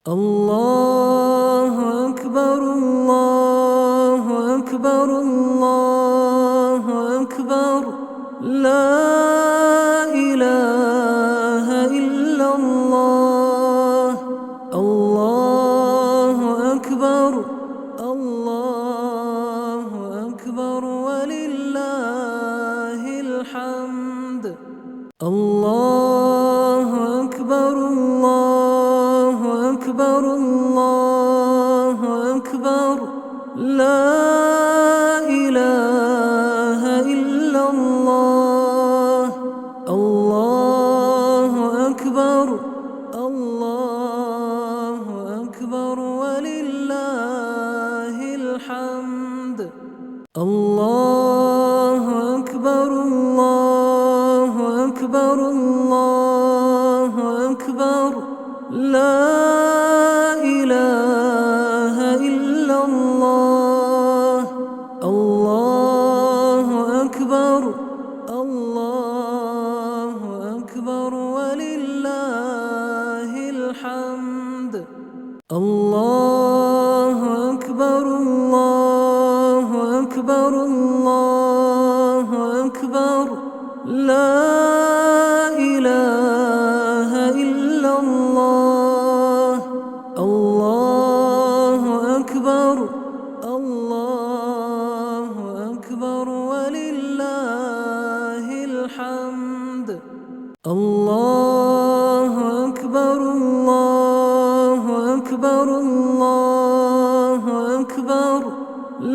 الله أكبر الله أكبر الله أكبر لا إله إلا الله. الله أكبر الله أكبر ولله الحمد. الله أكبر الله أكبر الله أكبر لا إله إلا الله. الله أكبر الله أكبر ولله الحمد. الله أكبر الله أكبر الله أكبر لا إله إلا الله. الله أكبر الله أكبر ولله الحمد. الله أكبر الله أكبر الله أكبر لا إله إلا الله. الله أكبر الله أكبر ولله الحمد. الله أكبر الله أكبر الله أكبر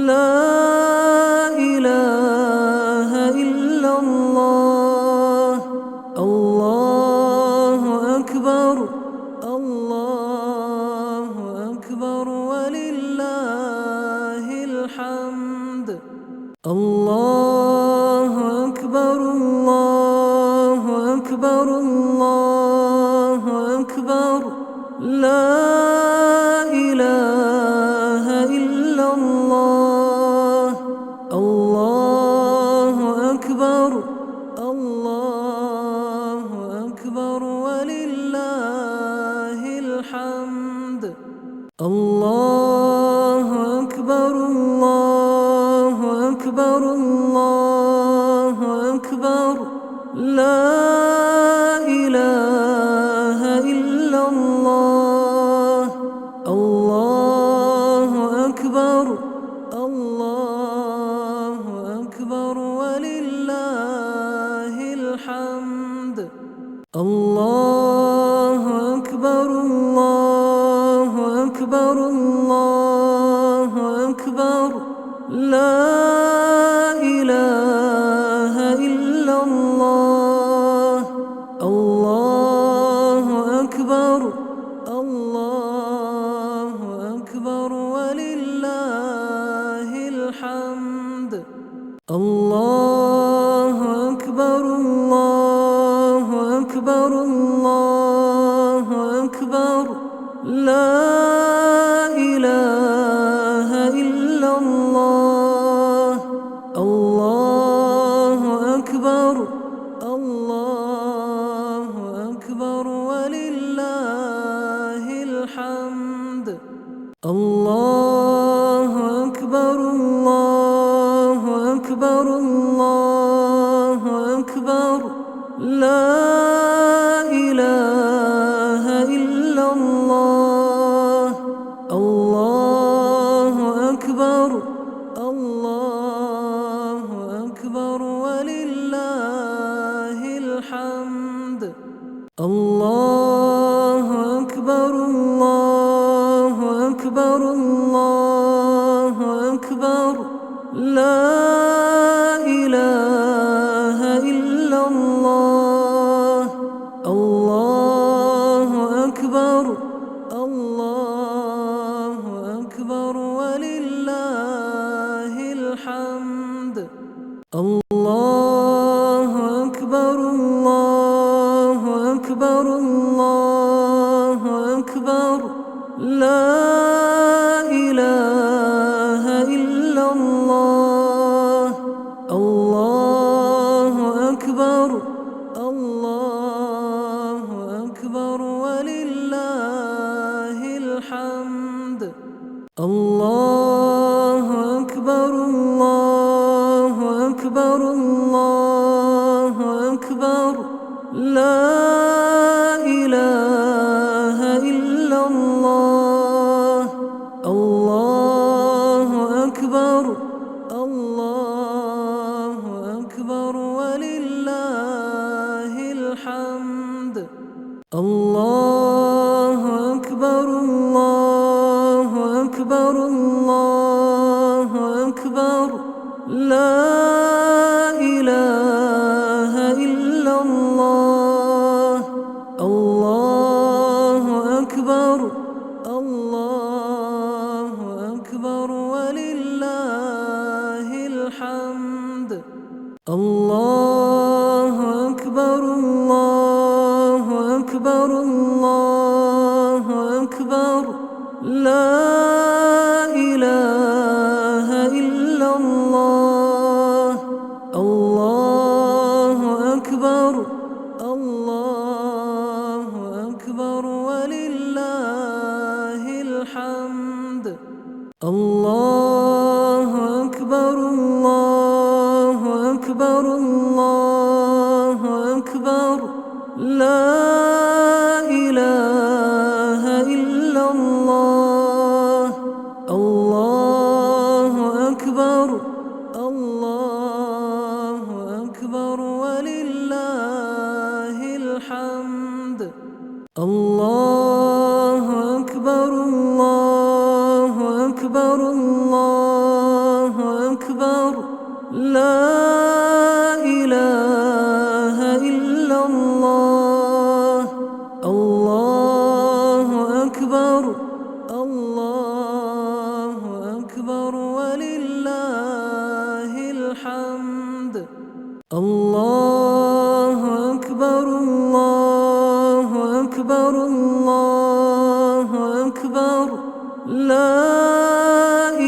لا إله إلا الله. الله أكبر الله أكبر ولله الحمد. الله أكبر الله أكبر الله أكبر لا إله إلا الله. الله أكبر الله أكبر ولله الحمد. الله أكبر الله أكبر الله أكبر لا إله إلا الله. الله أكبر الله أكبر ولله الحمد. الله أكبر الله أكبر الله أكبر لا إله إلا الله. الله أكبر الله أكبر ولله الحمد. الله أكبر الله أكبر الله أكبر لا إله إلا الله. الله أكبر الله أكبر ولله الحمد. الله أكبر الله أكبر الله أكبر لا إله إلا الله. الله أكبر الله أكبر ولله الحمد. الله أكبر الله أكبر الله أكبر لا إله إلا الله. الله أكبر الله أكبر ولله الحمد. الله أكبر الله أكبر الله أكبر لا إله إلا الله. الله أكبر الله أكبر ولله الله أكبر الله أكبر الله أكبر لا إله إلا الله الله أكبر الله أكبر ولله الحمد الله أكبر الله أكبر الله أكبر لا إله إلا الله الله أكبر الله أكبر ولله الحمد الله أكبر الله أكبر الله أكبر لا إله إلا الله الله أكبر الله أكبر ولله الحمد الله أكبر الله أكبر الله أكبر لا إله إلا الله الله أكبر الله أكبر ولله الحمد الله أكبر الله أكبر الله أكبر لا إله إلا الله الله أكبر الله أكبر ولله الحمد الله أكبر الله أكبر الله أكبر لا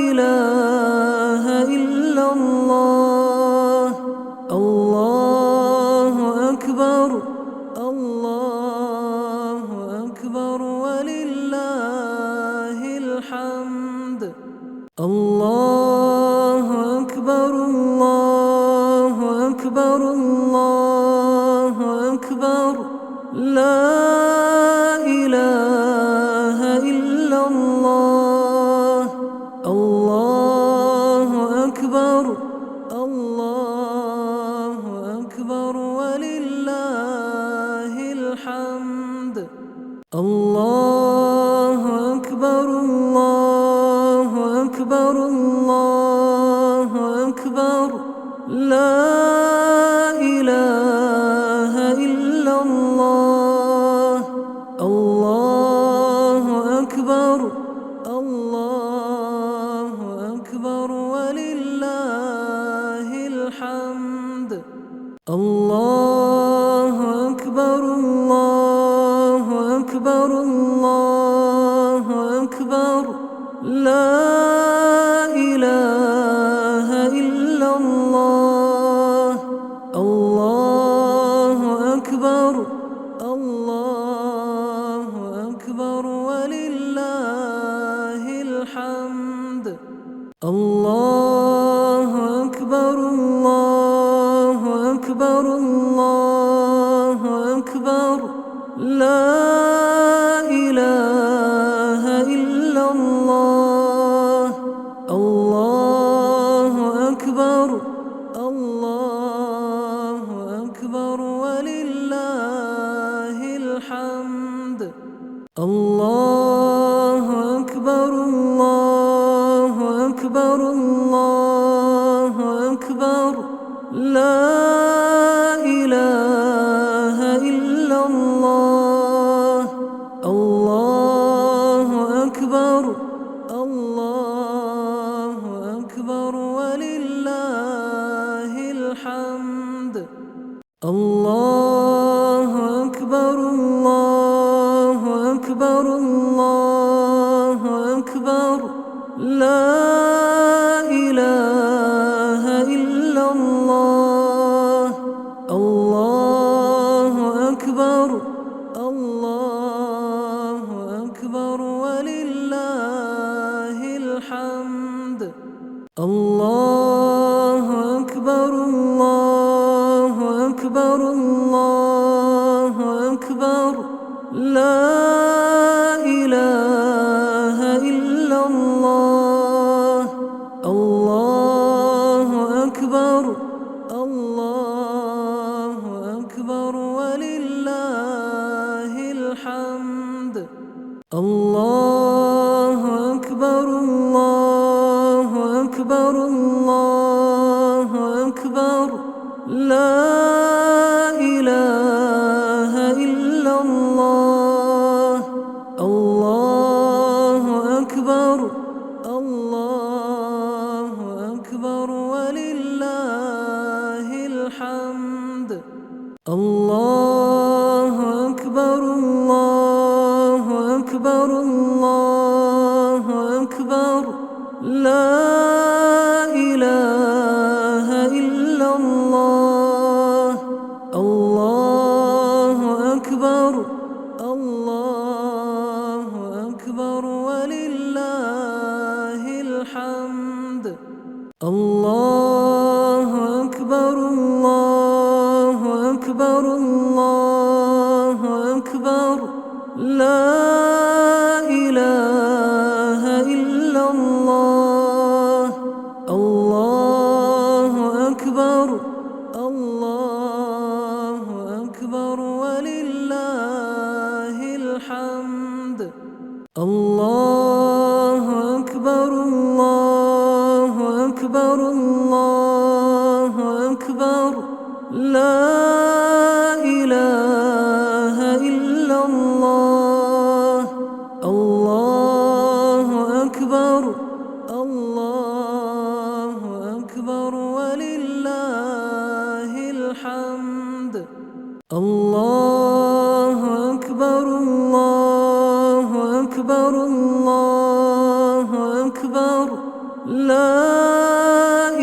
إله إلا الله الله أكبر الله أكبر ولله الحمد الله أكبر الله أكبر الله أكبر لا إله إلا الله الله أكبر الله أكبر ولله الحمد الله أكبر الله أكبر الله أكبر لا إله إلا الله الله أكبر الله أكبر ولله الحمد الله أكبر الله أكبر الله أكبر لا إله إلا الله الله أكبر الله أكبر ولله الحمد الله أكبر الله أكبر الله أكبر لا إله إلا الله الله أكبر الله أكبر ولله الحمد الله أكبر الله أكبر الله أكبر لا إله إلا الله الله أكبر الله أكبر ولله الحمد الله أكبر الله أكبر الله أكبر لا إله إلا الله الله أكبر الله أكبر ولله الحمد. الله أكبر الله أكبر الله أكبر. لا إله إلا الله. الله أكبر الله أكبر ولله الحمد. الله أكبر الله أكبر الله أكبر. لا إله إلا الله. الله أكبر الله أكبر ولله الحمد. الله أكبر الله أكبر الله أكبر. لا إله إلا الله. الله أكبر الله أكبر ولله الحمد. الله أكبر الله أكبر الله أكبر. لا إله إلا الله. الله أكبر الله أكبر ولله الحمد. الله أكبر الله أكبر الله أكبر. لا إله إلا الله. الله أكبر الله أكبر ولله الحمد. الله أكبر الله أكبر الله أكبر. لا إله إلا الله. الله أكبر الله أكبر ولله الحمد. الله أكبر الله أكبر الله أكبر. لا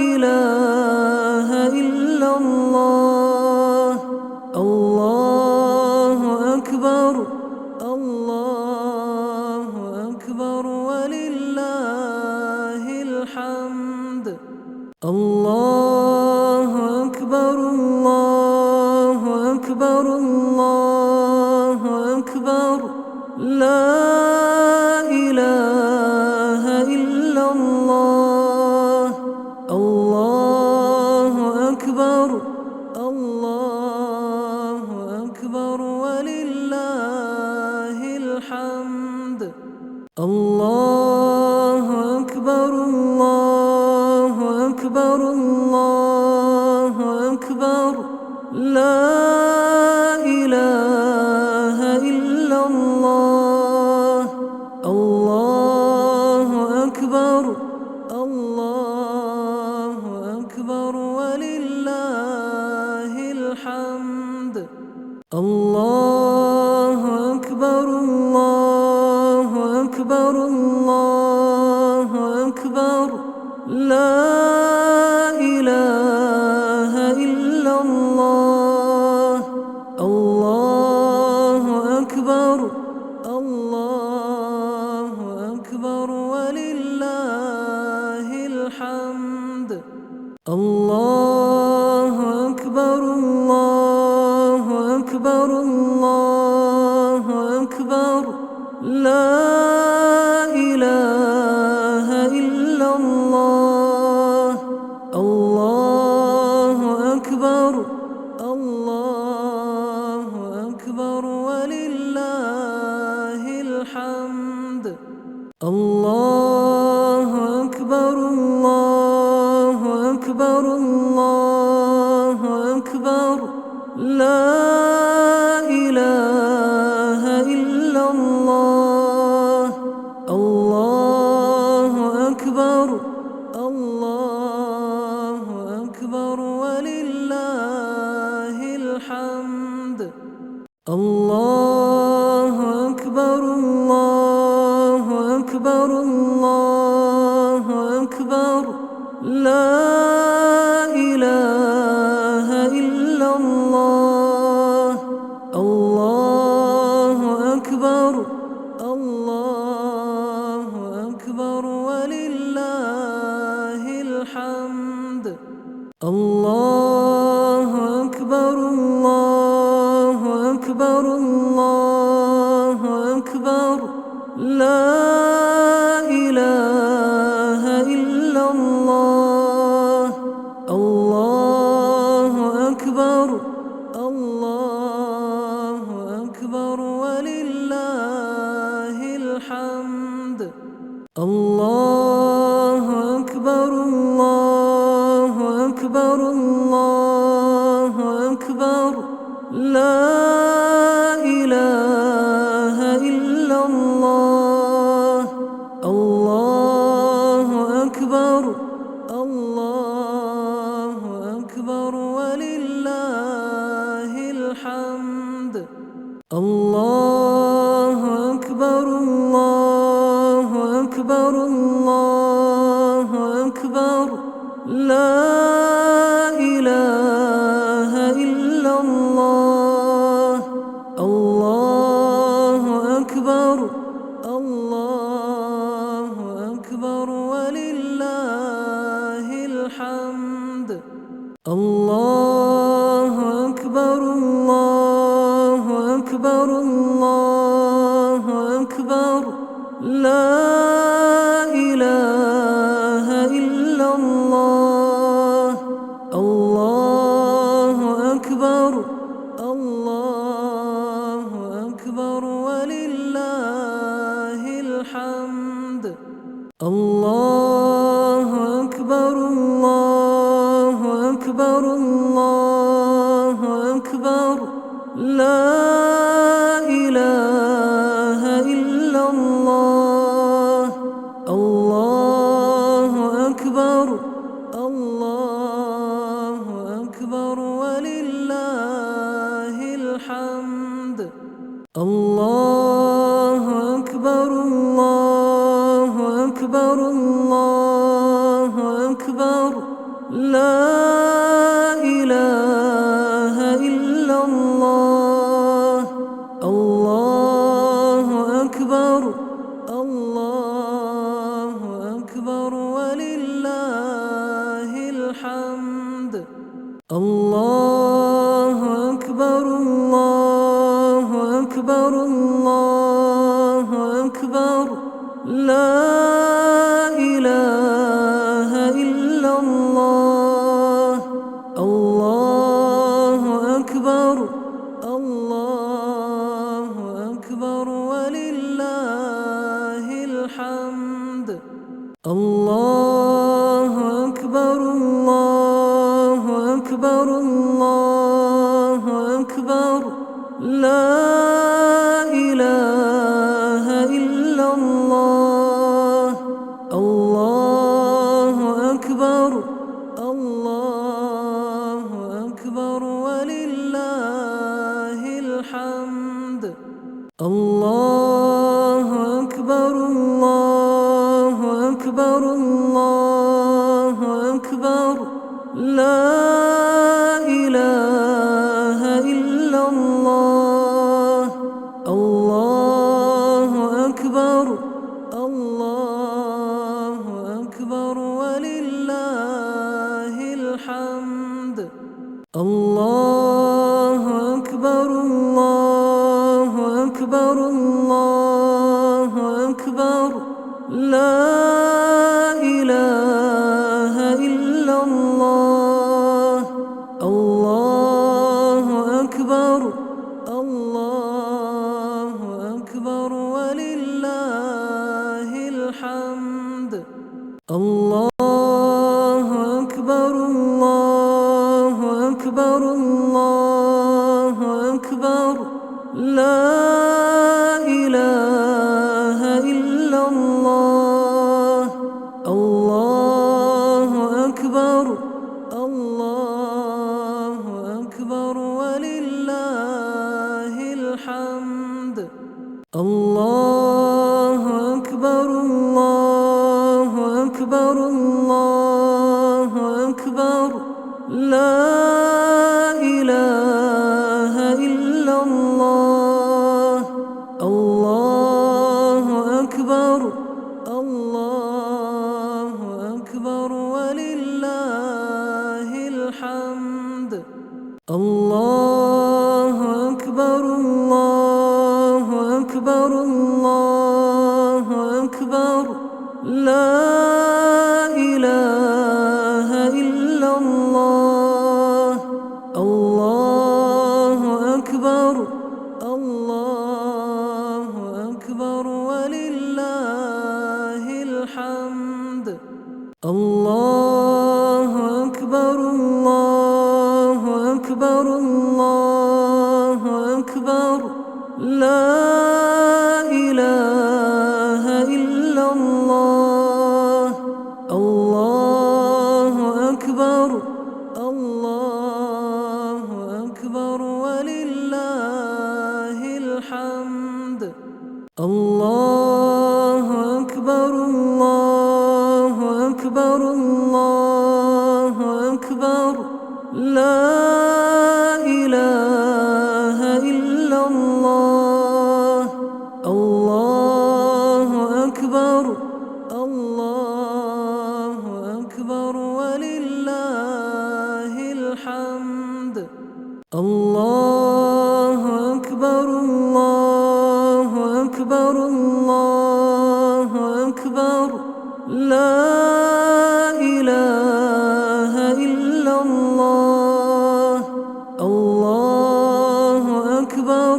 إله إلا الله. الله أكبر الله أكبر ولله الحمد. الله أكبر الله أكبر الله أكبر. لا إله إلا الله. الله أكبر الله أكبر ولله الحمد. الله أكبر الله أكبر الله أكبر. لا إله إلا الله. الله أكبر الله أكبر ولله الحمد. الله أكبر الله أكبر الله أكبر. لا إله إلا الله. الله أكبر الله أكبر الله أكبر. لا إله إلا الله. الله أكبر الله أكبر الله أكبر. لا إله إلا الله. الله أكبر الله أكبر الله أكبر. لا إله إلا الله. الله أكبر الله أكبر الله أكبر. لا إله إلا الله. الله أكبر الله أكبر الله أكبر. لا إله إلا الله. الله ولله الحمد. الله أكبر الله أكبر الله أكبر. لا إله إلا الله. الله أكبر الله أكبر ولله الحمد. الله أكبر الله أكبر الله أكبر. لا إله إلا الله. الله أكبر الله أكبر ولله الله أكبر الله أكبر الله أكبر لا إله إلا الله الله أكبر الله أكبر ولله الحمد الله أكبر الله أكبر الله أكبر لا إله إلا الله الله أكبر الله أكبر ولله الحمد الله أكبر الله أكبر الله أكبر لا إله إلا الله الله أكبر الله أكبر ولله الحمد الله أكبر الله أكبر الله أكبر لا إله إلا الله الله أكبر الله أكبر ولله الحمد الله أكبر الله أكبر الله أكبر لا إله إلا الله الله أكبر الله أكبر ولله الحمد الله أكبر الله أكبر الله أكبر لا إله إلا الله الله أكبر الله أكبر ولله الحمد الله أكبر الله أكبر الله أكبر لا إله إلا الله الله أكبر الله أكبر ولله الحمد الله أكبر الله أكبر الله أكبر لا إله إلا الله الله أكبر الله أكبر ولله الحمد الله أكبر الله أكبر الله أكبر لا إله إلا الله الله أكبر الله أكبر ولله الحمد الله أكبر الله أكبر الله أكبر لا إله إلا الله الله أكبر الله أكبر ولله الحمد الله أكبر الله أكبر الله أكبر لا إله إلا الله الله أكبر الله أكبر ولله الحمد الله أكبر الله أكبر الله أكبر لا إله إلا الله الله أكبر الله أكبر ولله الله أكبر الله أكبر الله أكبر لا إله إلا الله الله أكبر الله أكبر ولله الحمد الله أكبر الله أكبر الله أكبر لا إله إلا الله الله أكبر الله أكبر ولله الحمد الله أكبر الله أكبر الله أكبر لا إله إلا الله الله أكبر الله أكبر ولله الحمد الله أكبر الله أكبر الله أكبر لا إله إلا الله الله أكبر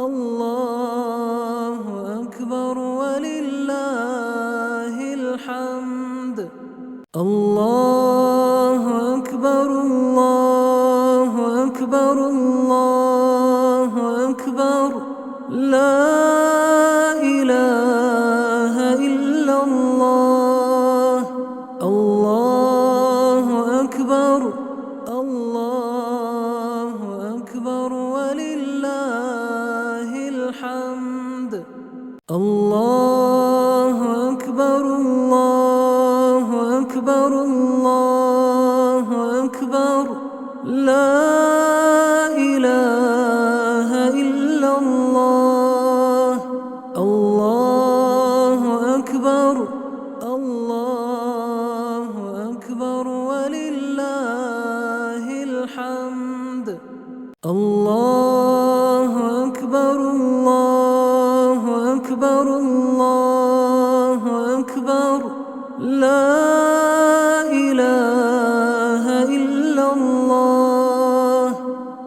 الله أكبر ولله الحمد الله أكبر الله أكبر الله أكبر لا إله إلا الله الله أكبر الله أكبر ولله الحمد الله أكبر الله أكبر الله أكبر لا إله إلا الله الله أكبر الله أكبر ولله الحمد الله أكبر الله أكبر الله أكبر لا إله إلا الله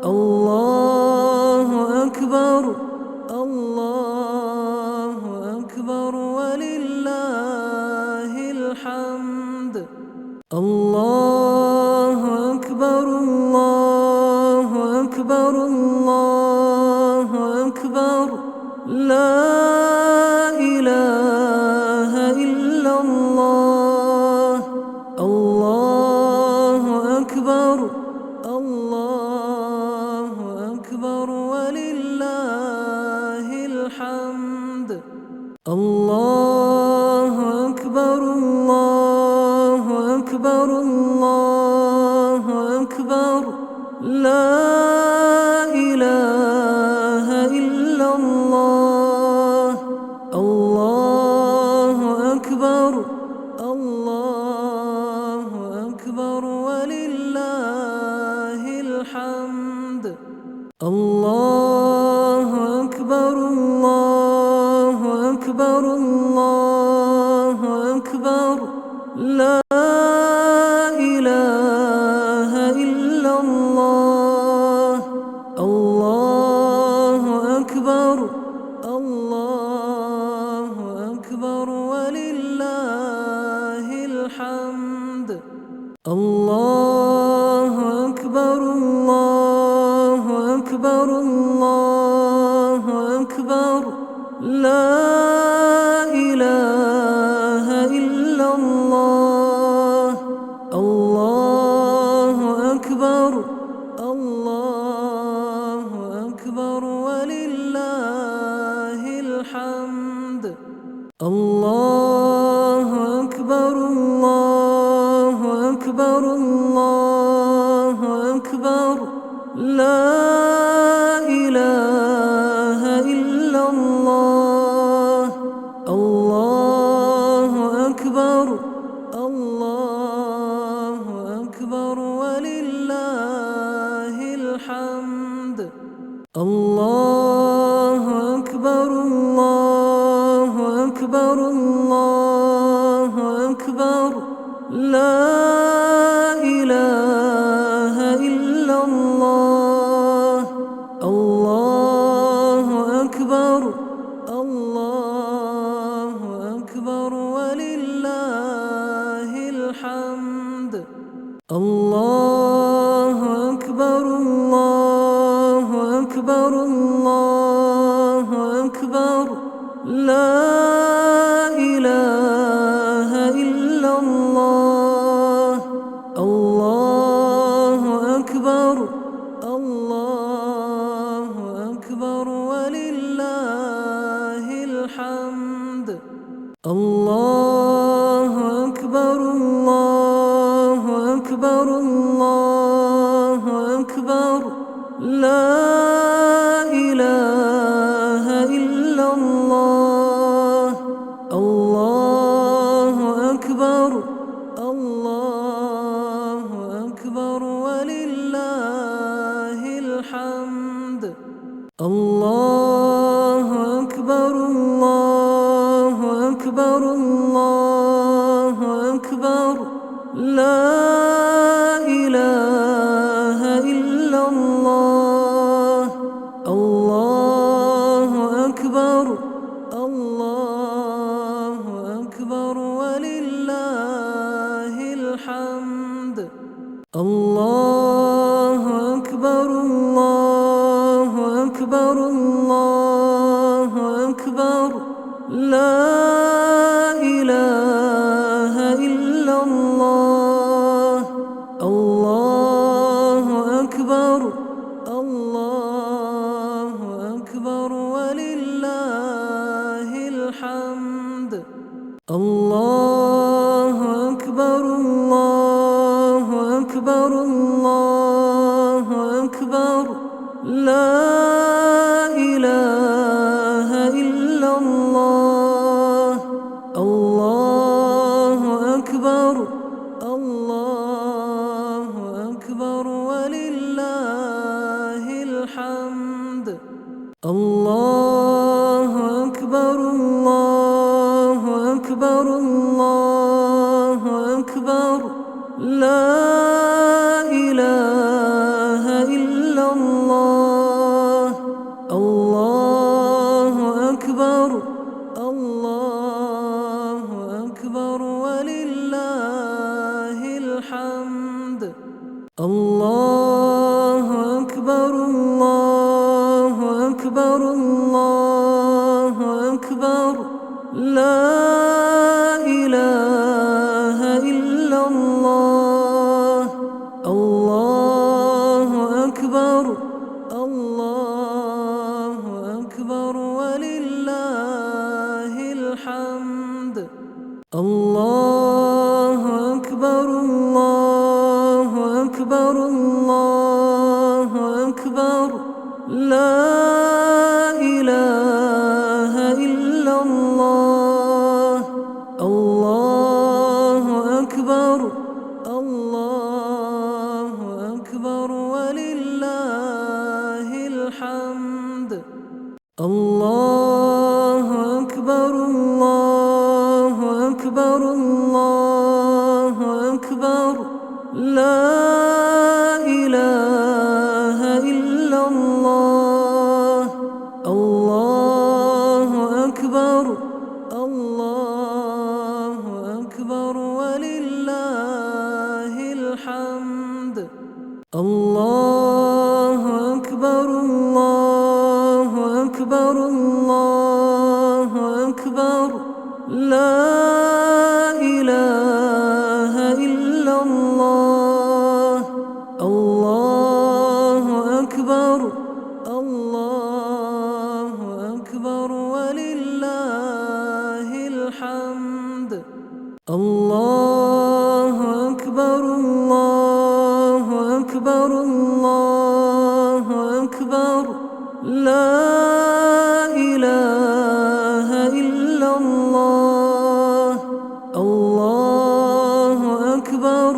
الله أكبر الله أكبر ولله الحمد الله أكبر الله أكبر الله أكبر لا إله إلا الله الله أكبر الله أكبر ولله الحمد الله أكبر الله أكبر الله أكبر لا إله إلا الله الله أكبر الله أكبر ولله الحمد الله أكبر الله أكبر الله أكبر لا إله إلا الله الله أكبر الله أكبر ولله الحمد الله أكبر الله أكبر الله أكبر لا إله إلا الله الله أكبر الله أكبر ولله الحمد الله أكبر الله أكبر الله أكبر لا إله إلا الله الله أكبر الله أكبر ولله الحمد أكبر الله أكبر لا إله إلا الله الله أكبر الله أكبر ولله الحمد الله أكبر الله أكبر الله أكبر لا إله إلا الله الله أكبر الله أكبر ولله الحمد الله أكبر الله أكبر الله أكبر لا إله إلا الله الله أكبر الله أكبر ولله الحمد الله أكبر الله أكبر الله أكبر لا إله إلا الله الله أكبر الله أكبر ولله الحمد الله أكبر الله أكبر الله أكبر لا إله إلا الله الله أكبر الله أكبر ولله الحمد الله أكبر الله أكبر الله أكبر لا إله إلا الله الله أكبر الله أكبر ولله الحمد الله أكبر الله أكبر الله أكبر لا إله إلا الله الله أكبر الله أكبر ولله الحمد الله أكبر الله أكبر الله أكبر لا إله إلا الله الله أكبر الله أكبر ولله الحمد الله أكبر الله أكبر الله أكبر لا إله إلا الله الله أكبر الله أكبر ولله الحمد الله أكبر الله أكبر الله أكبر لا إله إلا الله الله أكبر الله أكبر ولله الحمد الله أكبر الله أكبر الله أكبر لا إله إلا الله الله أكبر الله أكبر ولله الحمد الله أكبر الله أكبر الله أكبر لا إله إلا الله الله أكبر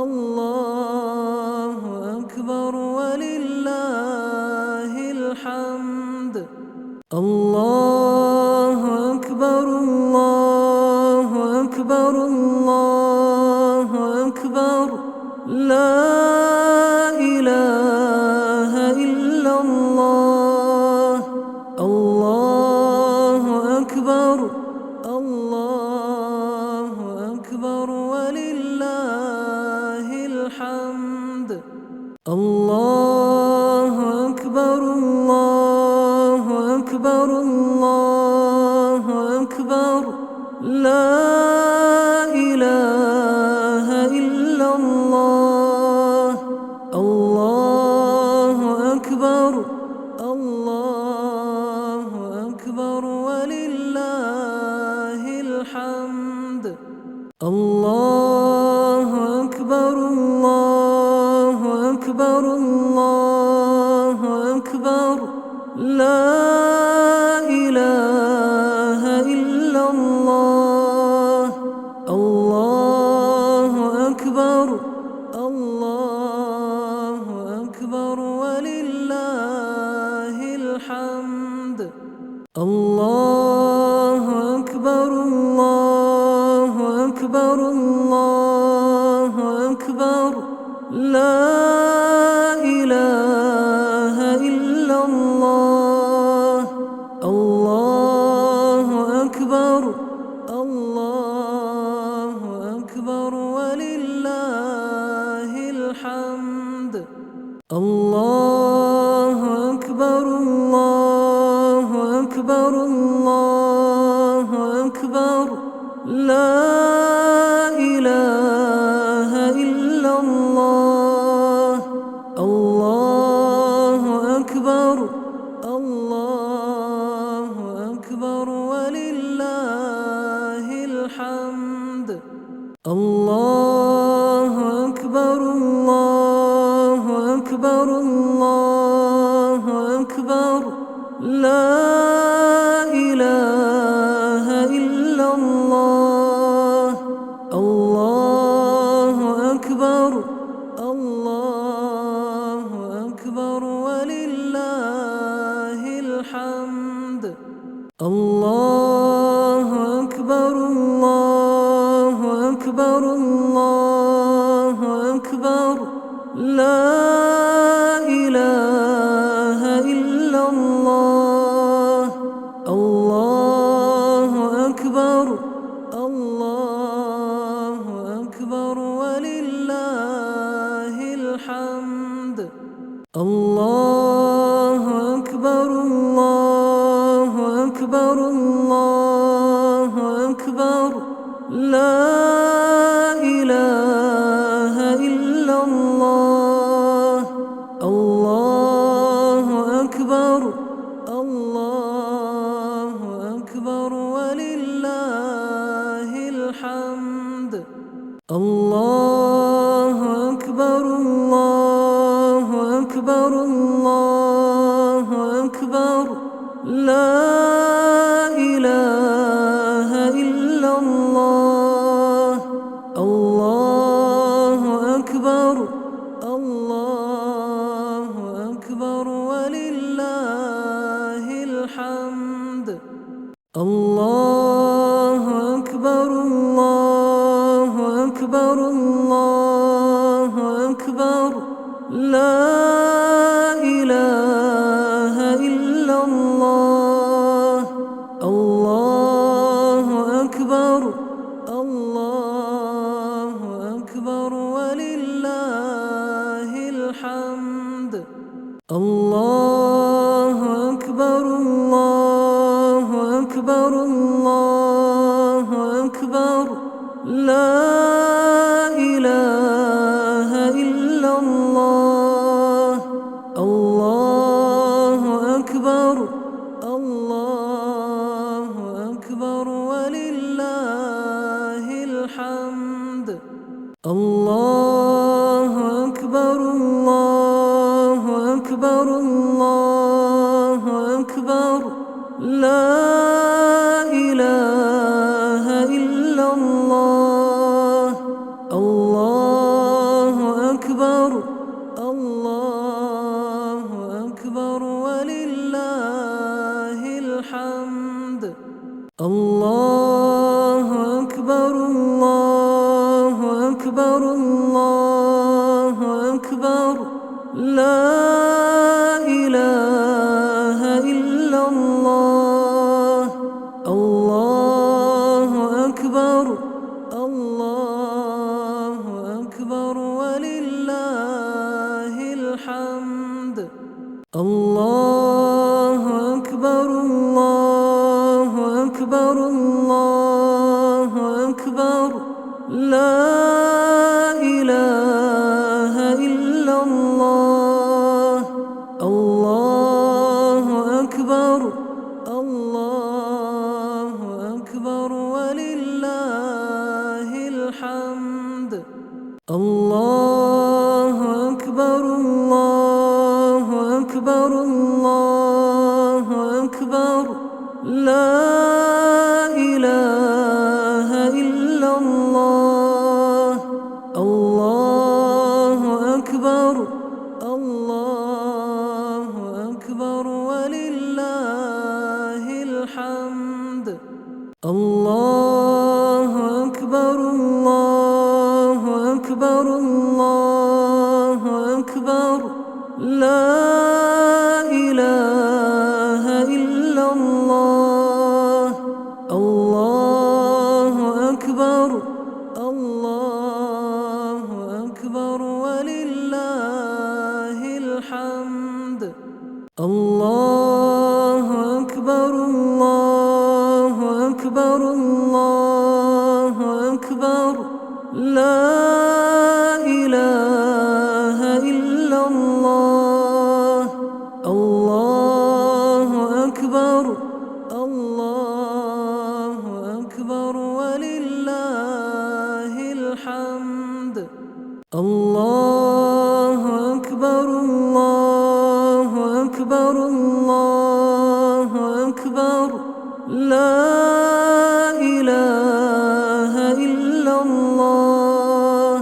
الله أكبر ولله الحمد الله أكبر أكبر الله أكبر لا إله إلا الله الله أكبر الله أكبر ولله الحمد الله أكبر الله أكبر الله أكبر لا إله إلا الله الله أكبر الله أكبر ولله الحمد الله أكبر الله أكبر الله أكبر لا إله إلا الله الله أكبر الله أكبر ولله الحمد الله أكبر الله أكبر الله أكبر لا إله إلا الله الله أكبر الله أكبر ولله الحمد الله أكبر الله أكبر الله أكبر لا إله إلا الله الله أكبر الله أكبر ولله الحمد الله أكبر الله أكبر الله أكبر لا إله إلا الله الله أكبر الله أكبر ولله الحمد الله أكبر الله أكبر الله أكبر لا إله إلا الله الله أكبر الله أكبر ولله الحمد الله أكبر الله أكبر الله أكبر لا إله إلا الله الله أكبر الله أكبر ولله الحمد الله أكبر الله أكبر الله أكبر لا إله إلا الله الله أكبر الله أكبر ولله الحمد الله أكبر الله أكبر الله أكبر لا إله إلا الله الله أكبر الله أكبر ولله الحمد الله أكبر الله أكبر الله أكبر لا إله إلا الله الله أكبر الله أكبر ولله الحمد الله أكبر الله أكبر الله أكبر لا إله إلا الله الله أكبر الله أكبر ولله الحمد الله أكبر الله أكبر الله أكبر الله أكبر لا إله إلا الله الله أكبر الله أكبر ولله الحمد الله أكبر الله أكبر الله أكبر لا إله إلا الله الله أكبر الله أكبر ولله الحمد الله أكبر الله أكبر الله أكبر لا إله إلا الله الله أكبر الله أكبر ولله الحمد الله أكبر الله أكبر الله أكبر لا إله إلا الله الله أكبر الله أكبر ولله الحمد الله أكبر الله أكبر الله أكبر لا إله إلا الله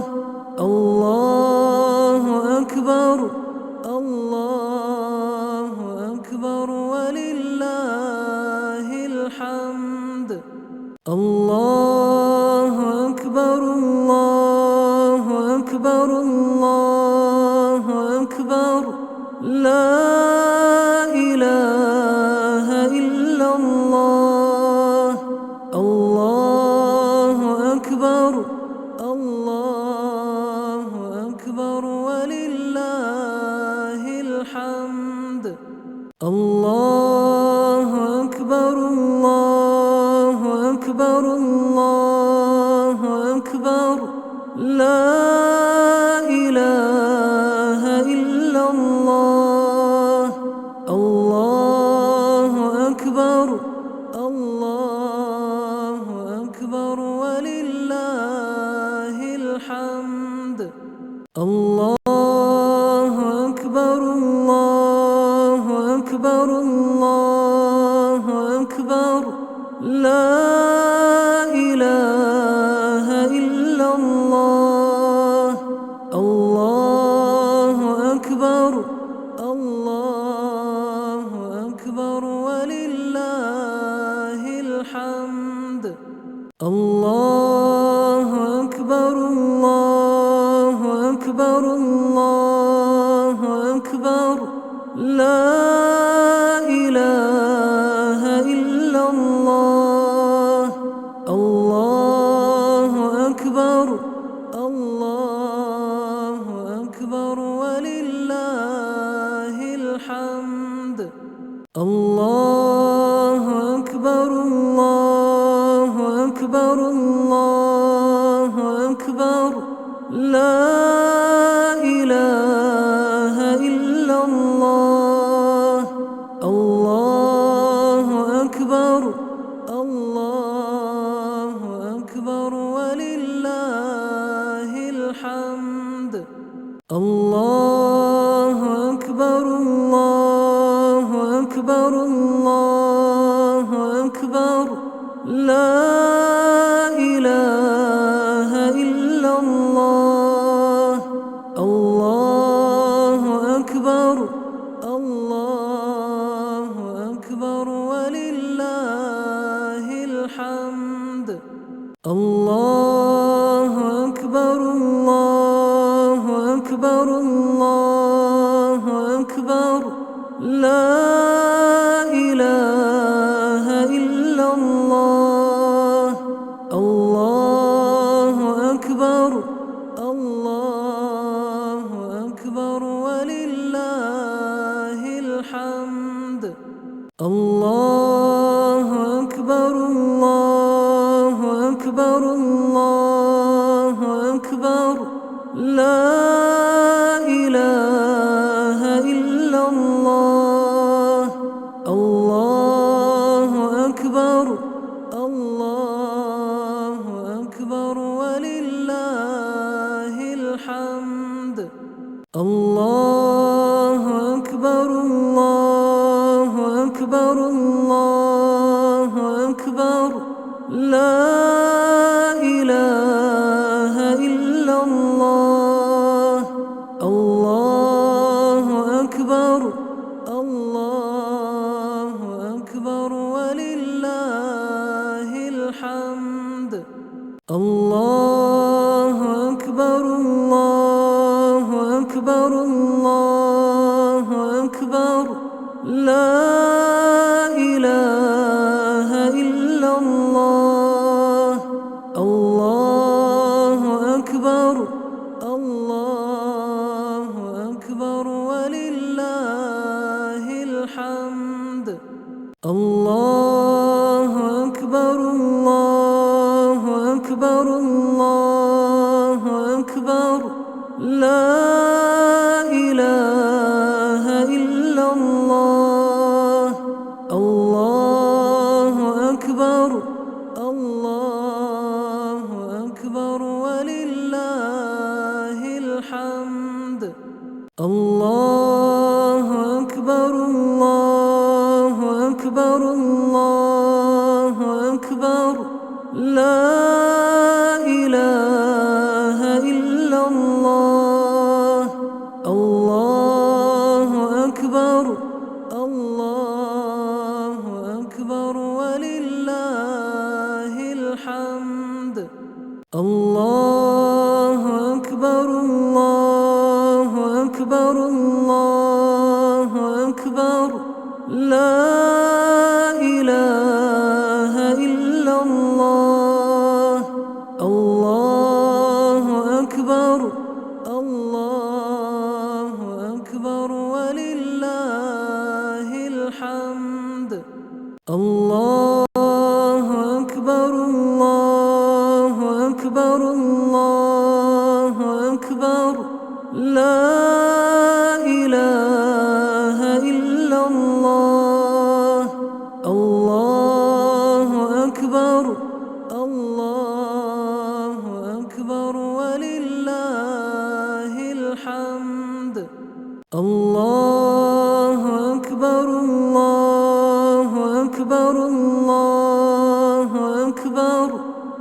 الله أكبر الله أكبر ولله الحمد الله أكبر الله أكبر الله أكبر لا إله إلا الله الله أكبر الله أكبر ولله الحمد الله أكبر الله أكبر الله أكبر لا إله إلا الله الله أكبر الله أكبر ولله الحمد الله أكبر الله أكبر الله أكبر لا إله إلا الله الله أكبر الله أكبر ولله الحمد الله أكبر الله أكبر الله أكبر لا إله إلا الله الله أكبر الله أكبر ولله الحمد الله أكبر الله أكبر الله أكبر لا إله إلا الله الله أكبر الله أكبر ولله الحمد الله أكبر الله أكبر الله أكبر لا إله إلا الله الله أكبر الله أكبر ولله الحمد الله أكبر الله أكبر الله أكبر لا إله إلا الله الله أكبر الله أكبر ولله أكبر الله أكبر لا إله إلا الله الله أكبر الله أكبر ولله الحمد الله أكبر الله أكبر الله أكبر لا إله إلا الله الله أكبر الله أكبر ولله الحمد الله أكبر الله أكبر الله أكبر لا إله إلا الله الله أكبر الله أكبر ولله الحمد الله أكبر الله أكبر الله أكبر لا إله إلا الله الله أكبر الله أكبر ولله الحمد الله أكبر الله أكبر الله أكبر لا إله إلا الله الله أكبر الله أكبر ولله الحمد الله أكبر الله أكبر الله أكبر لا إله إلا الله الله أكبر الله أكبر ولله الحمد الله أكبر الله أكبر الله أكبر لا إله إلا الله الله أكبر الله أكبر ولله الحمد الله أكبر الله أكبر الله أكبر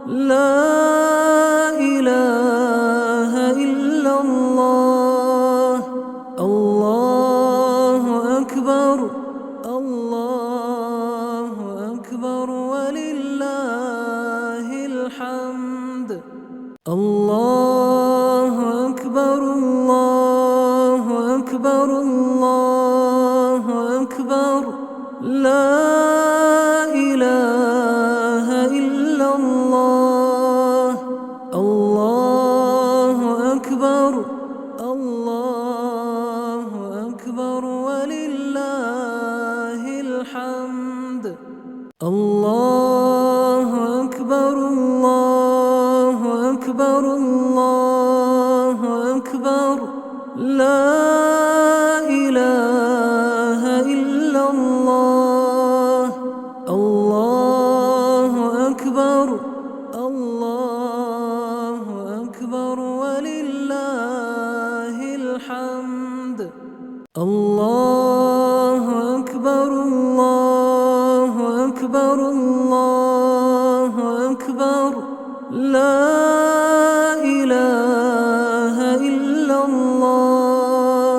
لا إله إلا الله الله أكبر الله أكبر ولله الحمد الله أكبر الله أكبر الله أكبر لا إله إلا الله الله أكبر الله أكبر ولله الحمد الله أكبر الله أكبر الله أكبر لا إله إلا الله الله أكبر الله أكبر ولله الحمد الله أكبر الله أكبر الله أكبر لا إله إلا الله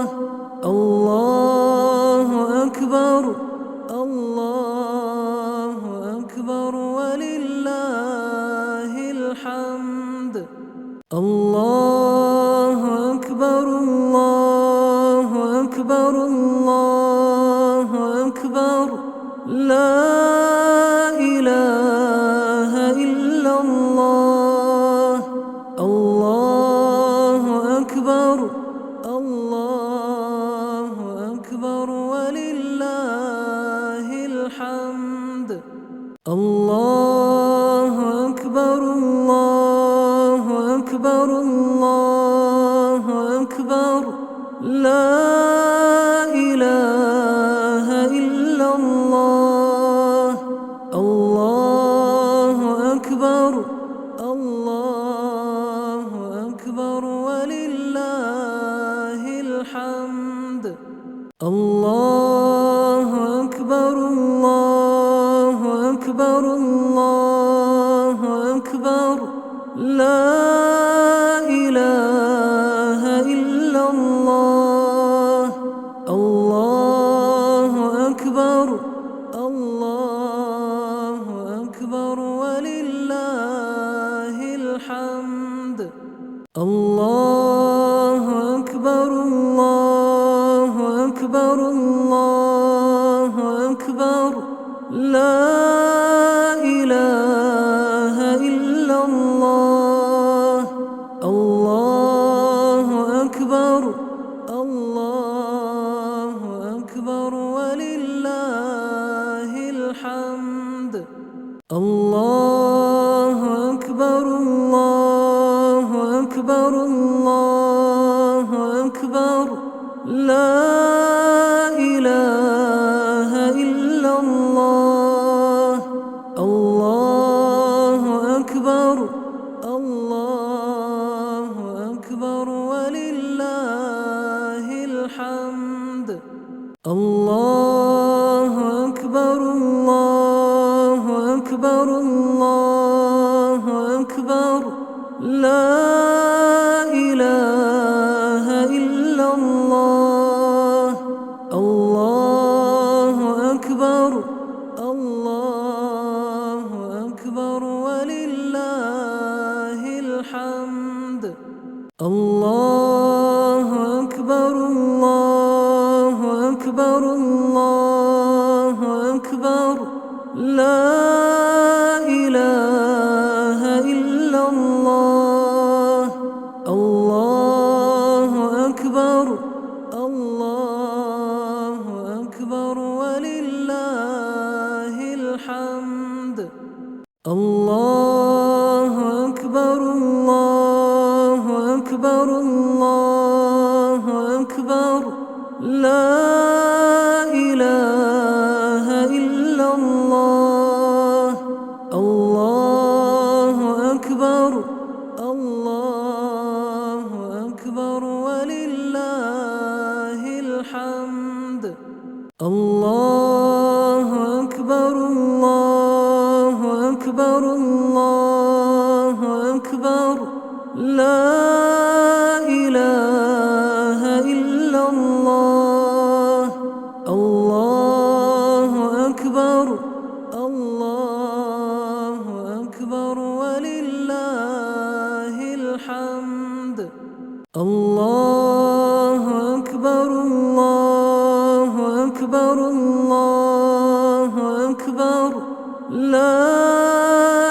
الله أكبر الله أكبر ولله الحمد الله أكبر الله أكبر الله أكبر لا إله إلا الله الله أكبر الله أكبر ولله الحمد الله أكبر أكبر الله أكبر لا إله إلا الله الله أكبر الله أكبر ولله الحمد الله أكبر الله أكبر الله أكبر لا إله إلا الله الله أكبر الله أكبر ولله الحمد الله أكبر الله أكبر الله أكبر لا إله إلا الله الله أكبر الله أكبر ولله الحمد الله أكبر الله أكبر الله أكبر لا إله إلا الله الله أكبر الله أكبر ولله الحمد الله أكبر الله أكبر الله أكبر لا إله إلا الله الله أكبر الله أكبر ولله الحمد الله أكبر الله أكبر الله أكبر لا إله إلا الله الله أكبر الله أكبر ولله الحمد الله أكبر الله أكبر الله أكبر لا إله إلا الله الله أكبر الله أكبر ولله الحمد الله أكبر الله أكبر الله أكبر لا إله إلا الله الله أكبر الله أكبر ولله الحمد الله أكبر الله أكبر الله أكبر لا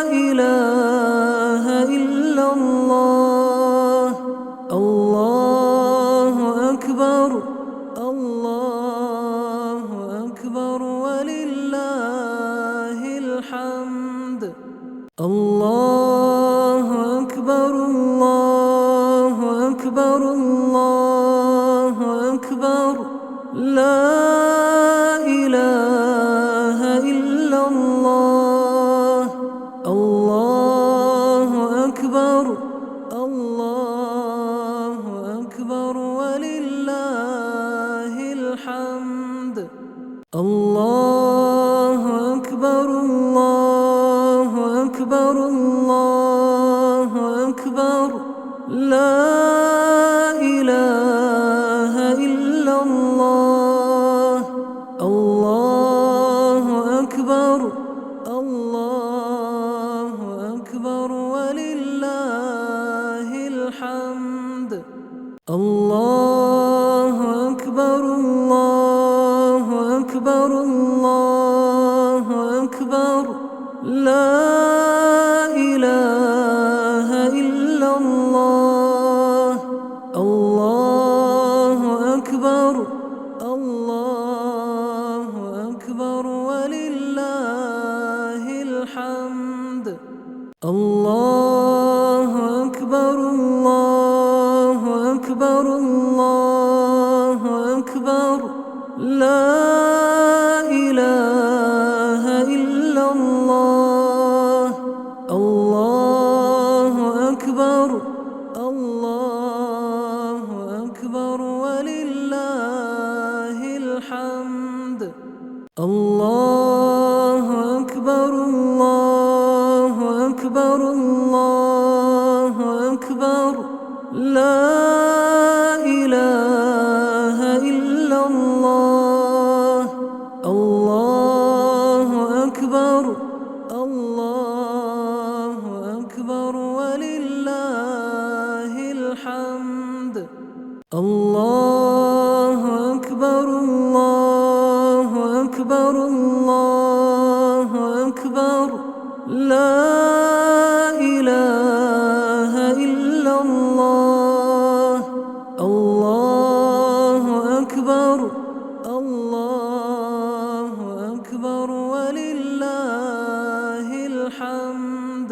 إله إلا الله الله أكبر الله أكبر ولله الحمد الله أكبر الله أكبر الله أكبر لا إله إلا الله الله أكبر الله أكبر ولله الحمد الله أكبر الله أكبر الله أكبر لا إله إلا الله الله أكبر الله أكبر ولله الحمد الله أكبر الله أكبر الله أكبر لا إله إلا الله الله أكبر الله أكبر ولله الحمد الله أكبر الله أكبر الله أكبر الله أكبر لا إله إلا الله الله أكبر الله أكبر ولله الحمد الله أكبر الله أكبر الله أكبر لا إله إلا الله الله أكبر الله أكبر ولله الحمد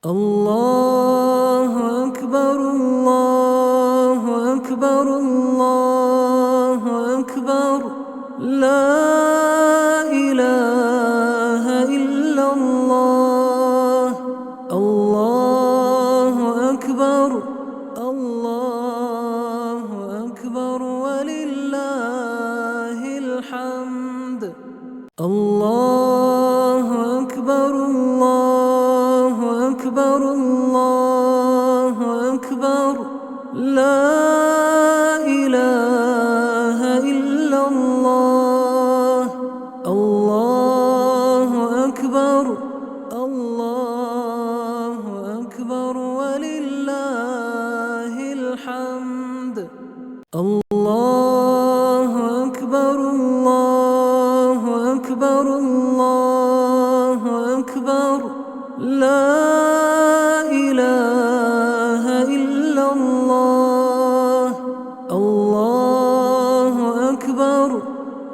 الله أكبر الله أكبر الله أكبر لا إله إلا الله الله أكبر الله أكبر ولله الحمد الله أكبر الله أكبر الله أكبر لا إله إلا الله الله أكبر الله أكبر ولله الحمد الله أكبر الله أكبر الله أكبر لا إله إلا الله الله أكبر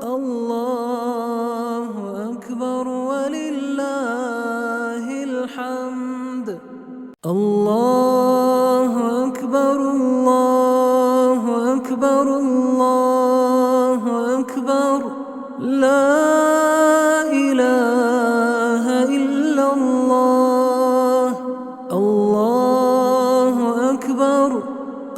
الله أكبر ولله الحمد الله أكبر الله أكبر الله أكبر لا إله إلا الله الله أكبر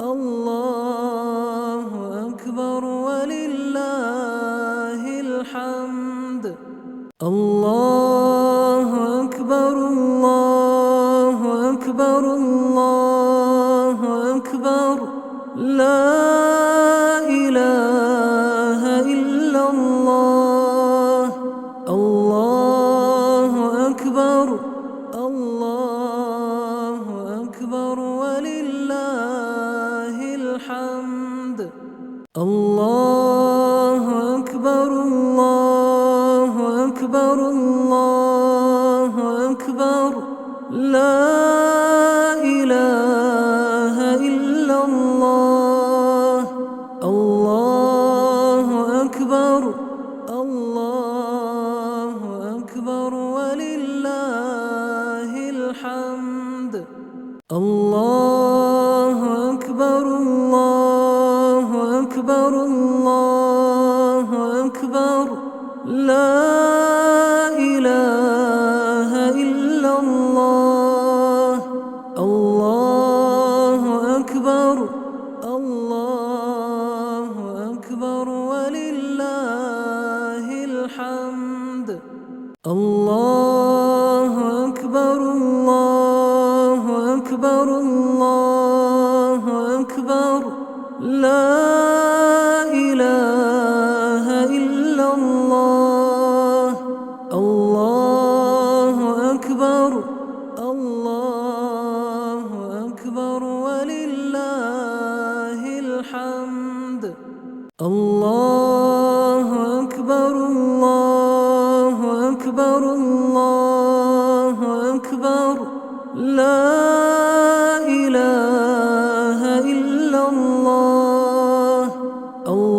الله أكبر ولله الحمد الله أكبر الله أكبر الله أكبر لا إله إلا الله الله أكبر الله أكبر ولله الحمد الله أكبر الله أكبر الله أكبر لا إله إلا الله الله أكبر الله أكبر ولله الحمد الله أكبر الله أكبر الله أكبر لا إله إلا الله الله أكبر الله أكبر ولله الحمد الله أكبر الله أكبر الله أكبر لا إله إلا الله الله أكبر الله أكبر ولله الحمد الله أكبر الله أكبر الله أكبر لا إله إلا الله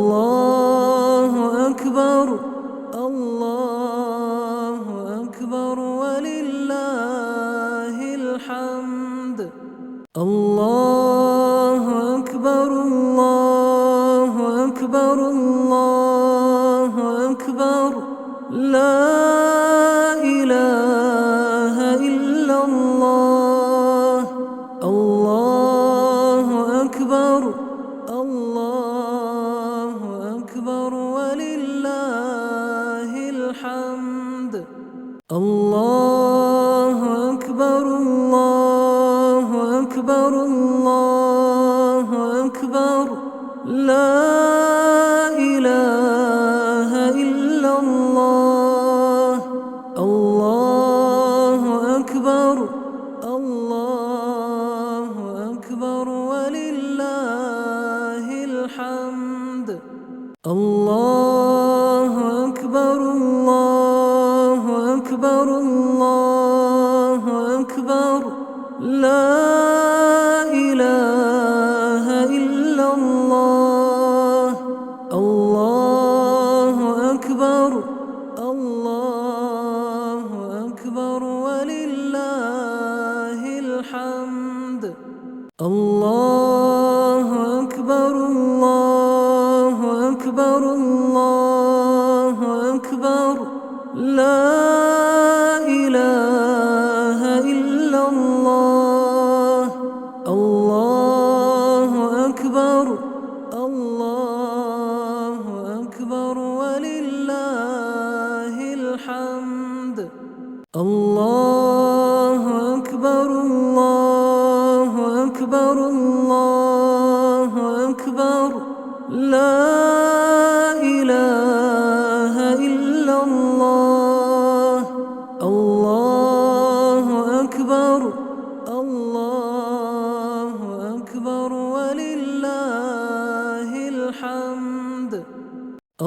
الله أكبر الله أكبر ولله الحمد الله أكبر الله أكبر الله أكبر لا إله إلا الله الله أكبر الله أكبر ولله الحمد أكبر ولله الحمد. الله أكبر الله أكبر الله أكبر لا إله إلا الله. الله أكبر الله أكبر ولله الحمد. الله أكبر الله أكبر الله أكبر لا إله إلا الله. الله أكبر الله أكبر ولله الحمد. الله أكبر الله أكبر الله أكبر لا إله إلا الله. الله أكبر الله أكبر ولله الحمد.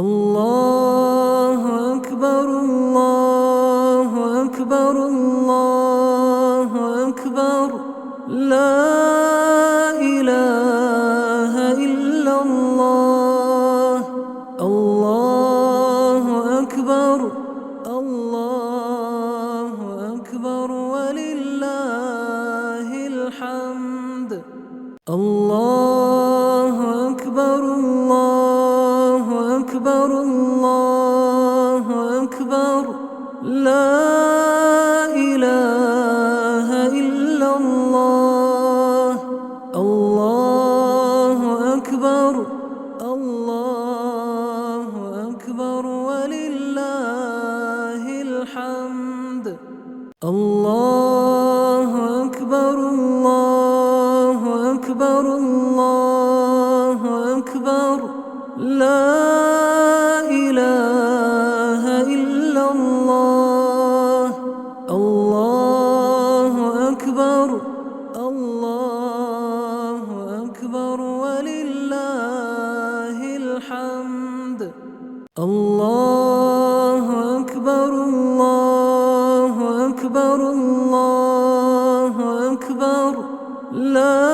الله أكبر الله أكبر الله أكبر لا إله إلا الله. الله أكبر الله أكبر ولله الحمد. الله أكبر الله أكبر الله أكبر لا إله إلا الله. الله أكبر الله أكبر ولله الحمد. الله أكبر الله أكبر الله أكبر لا إله إلا الله. الله أكبر الله أكبر ولله الحمد. الله أكبر الله أكبر الله أكبر لا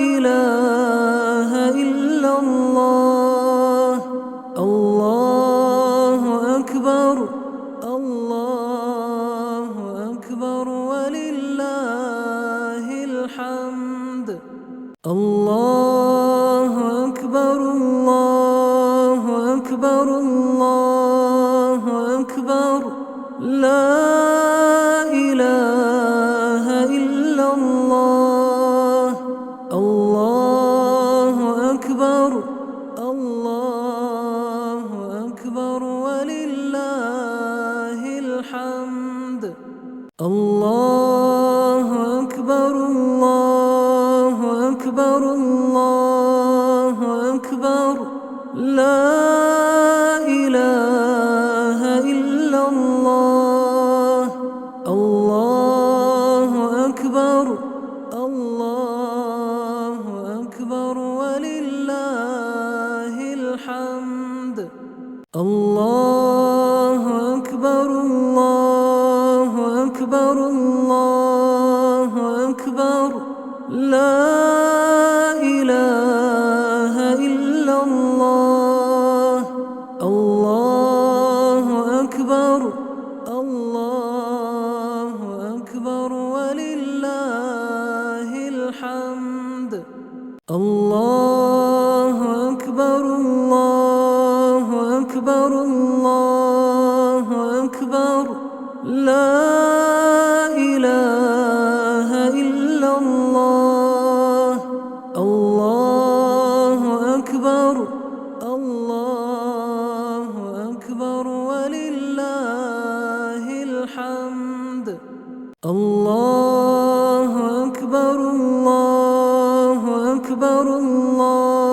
إله إلا الله. الله أكبر الله أكبر ولله الحمد. الله أكبر الله أكبر الله أكبر لا إله إلا الله. الله أكبر الله أكبر ولله الحمد. الله أكبر الله أكبر الله أكبر لا إله إلا الله. الله أكبر الله أكبر ولله الحمد. الله أكبر الله أكبر الله أكبر لا إله إلا الله. الله أكبر الله أكبر ولله الحمد. الله أكبر الله أكبر الله أكبر لا إله إلا الله. الله أكبر الله أكبر ولله الحمد. الله أكبر الله أكبر الله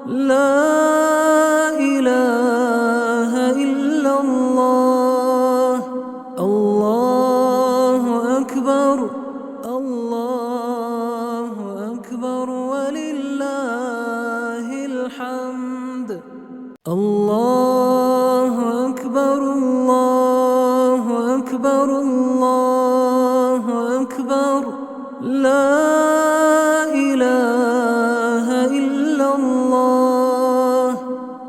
لا إله إلا الله. الله أكبر الله أكبر ولله الحمد. الله أكبر الله أكبر الله أكبر. لا إله إلا الله.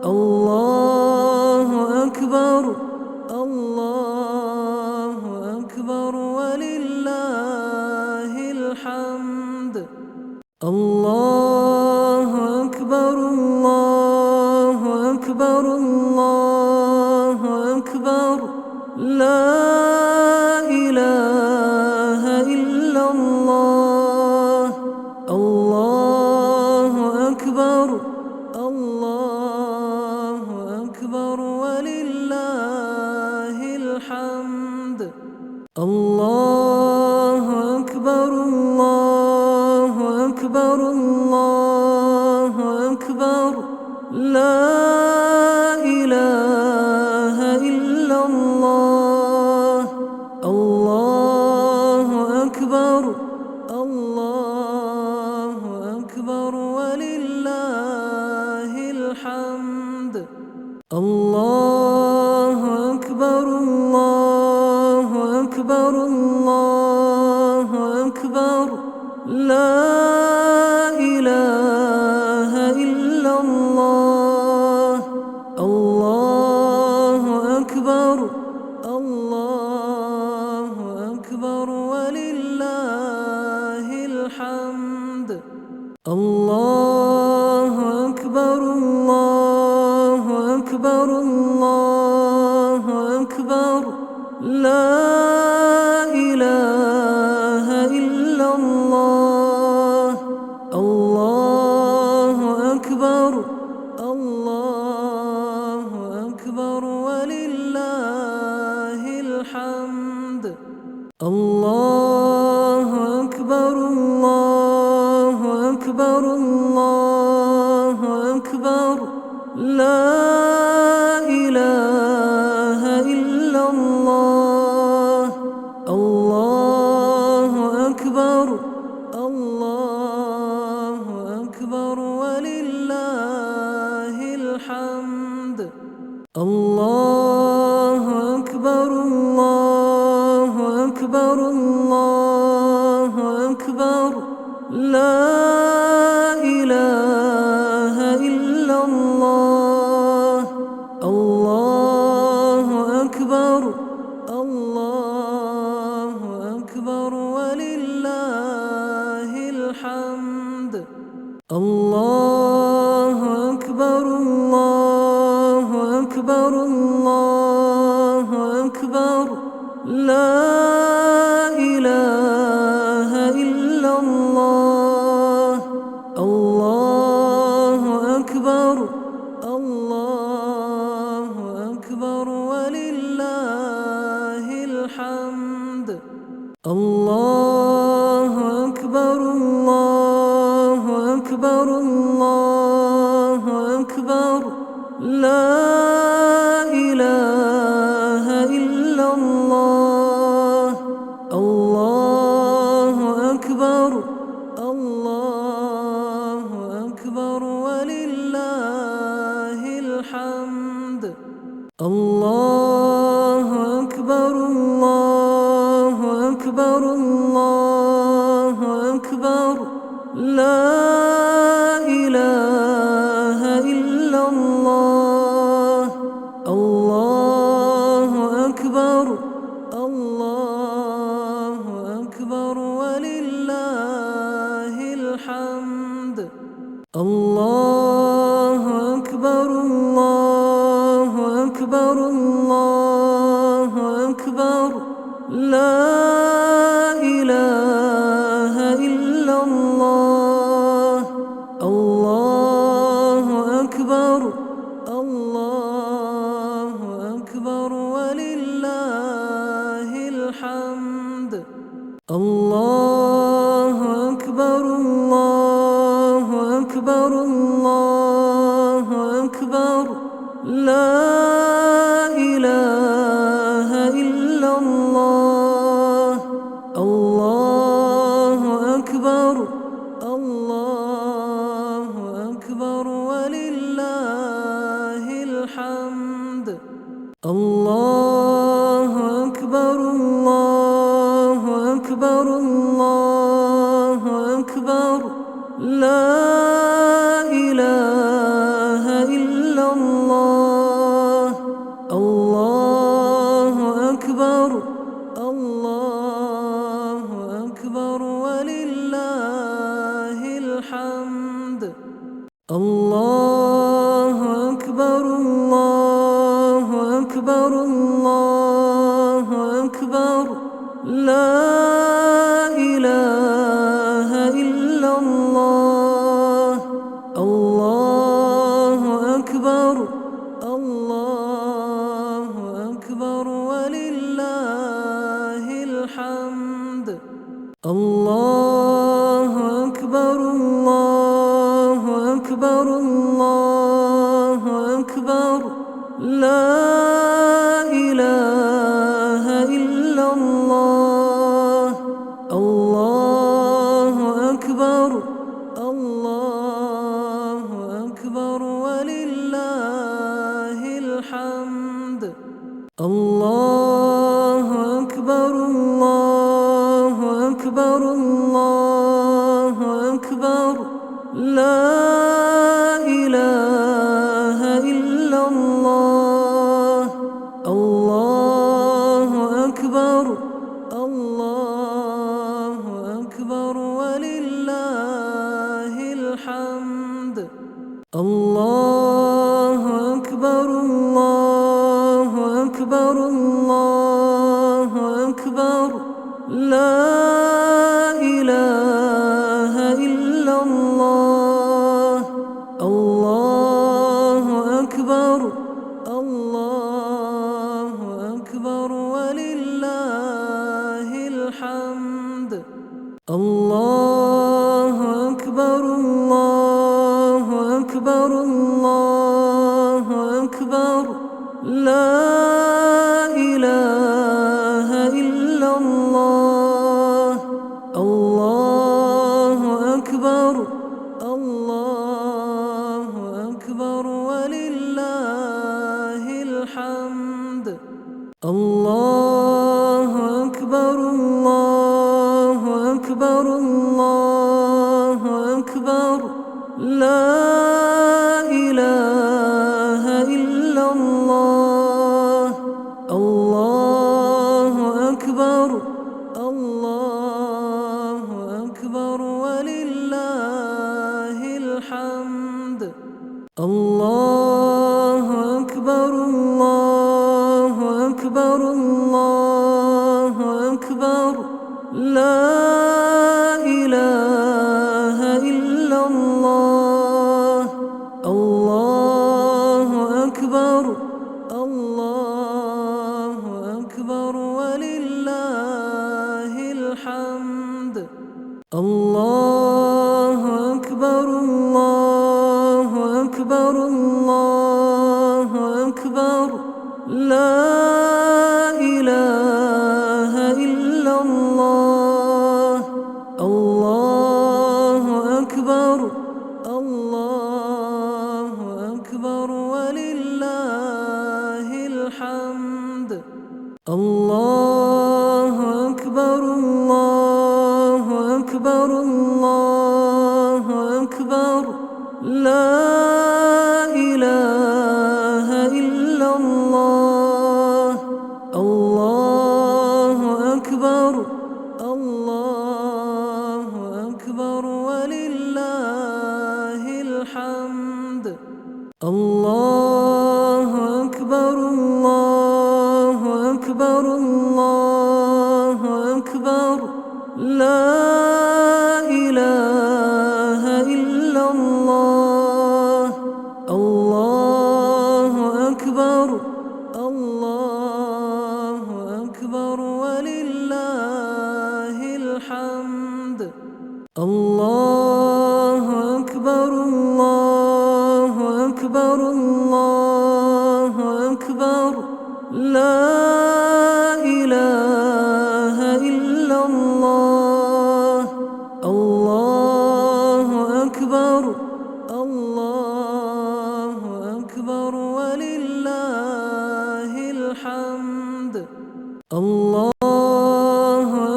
الله أكبر الله أكبر ولله الحمد. الله أكبر الله أكبر الله أكبر. لا إله إلا الله. الله أكبر الله أكبر ولله الحمد. الله أكبر الله أكبر الله أكبر. لا إله إلا الله. الله أكبر الله أكبر ولله الحمد. الله أكبر الله أكبر الله أكبر. لا إله إلا الله. الله أكبر الله أكبر ولله الحمد. الله أكبر الله أكبر الله أكبر. لا إله إلا الله. الله أكبر الله أكبر ولله الحمد. الله أكبر الله أكبر الله أكبر. لا إله إلا الله. الله أكبر الله أكبر ولله الحمد. الله أكبر الله أكبر الله أكبر. لا إله إلا الله. الله أكبر الله أكبر ولله الحمد. الله أكبر الله أكبر الله أكبر. لا إله إلا الله. الله أكبر الله أكبر ولله الحمد. الله أكبر الله أكبر الله أكبر. لا إله إلا الله. الله أكبر الله أكبر ولله الحمد. الله أكبر الله أكبر الله أكبر. لا إله إلا الله. الله أكبر الله أكبر ولله الحمد. الله أكبر الله أكبر الله أكبر. لا إله إلا الله. الله أكبر الله أكبر ولله الحمد. الله أكبر الله أكبر الله لا إله إلا الله. الله أكبر الله أكبر ولله الحمد. الله أكبر الله أكبر الله أكبر. لا إله إلا الله. الله أكبر الله أكبر ولله الحمد. الله أكبر الله أكبر الله أكبر. لا إله إلا الله. الله أكبر الله أكبر ولله الحمد. الله أكبر الله أكبر الله أكبر. لا إله إلا الله. الله أكبر الله أكبر ولله الحمد. الله أكبر الله أكبر الله أكبر. لا إله إلا الله. الله أكبر الله أكبر ولله الحمد. الله أكبر الله أكبر الله أكبر. لا إله إلا الله. الله أكبر الله أكبر ولله الحمد. الله أكبر الله أكبر الله أكبر. لا إله إلا الله. الله أكبر الله أكبر ولله الحمد. الله أكبر الله أكبر الله أكبر. لا إله إلا الله. الله أكبر الله أكبر ولله الحمد. الله أكبر الله أكبر الله أكبر. لا إله إلا الله. الله أكبر الله أكبر ولله الحمد. الله أكبر الله أكبر الله أكبر. لا إله إلا الله. الله أكبر الله أكبر ولله الحمد. الله أكبر الله أكبر الله أكبر. لا إله إلا الله. الله أكبر الله أكبر ولله الحمد. الله أكبر الله أكبر الله أكبر. لا إله إلا الله. الله أكبر الله أكبر ولله الحمد. الله أكبر الله أكبر الله أكبر لا إله إلا الله الله أكبر الله أكبر ولله الحمد الله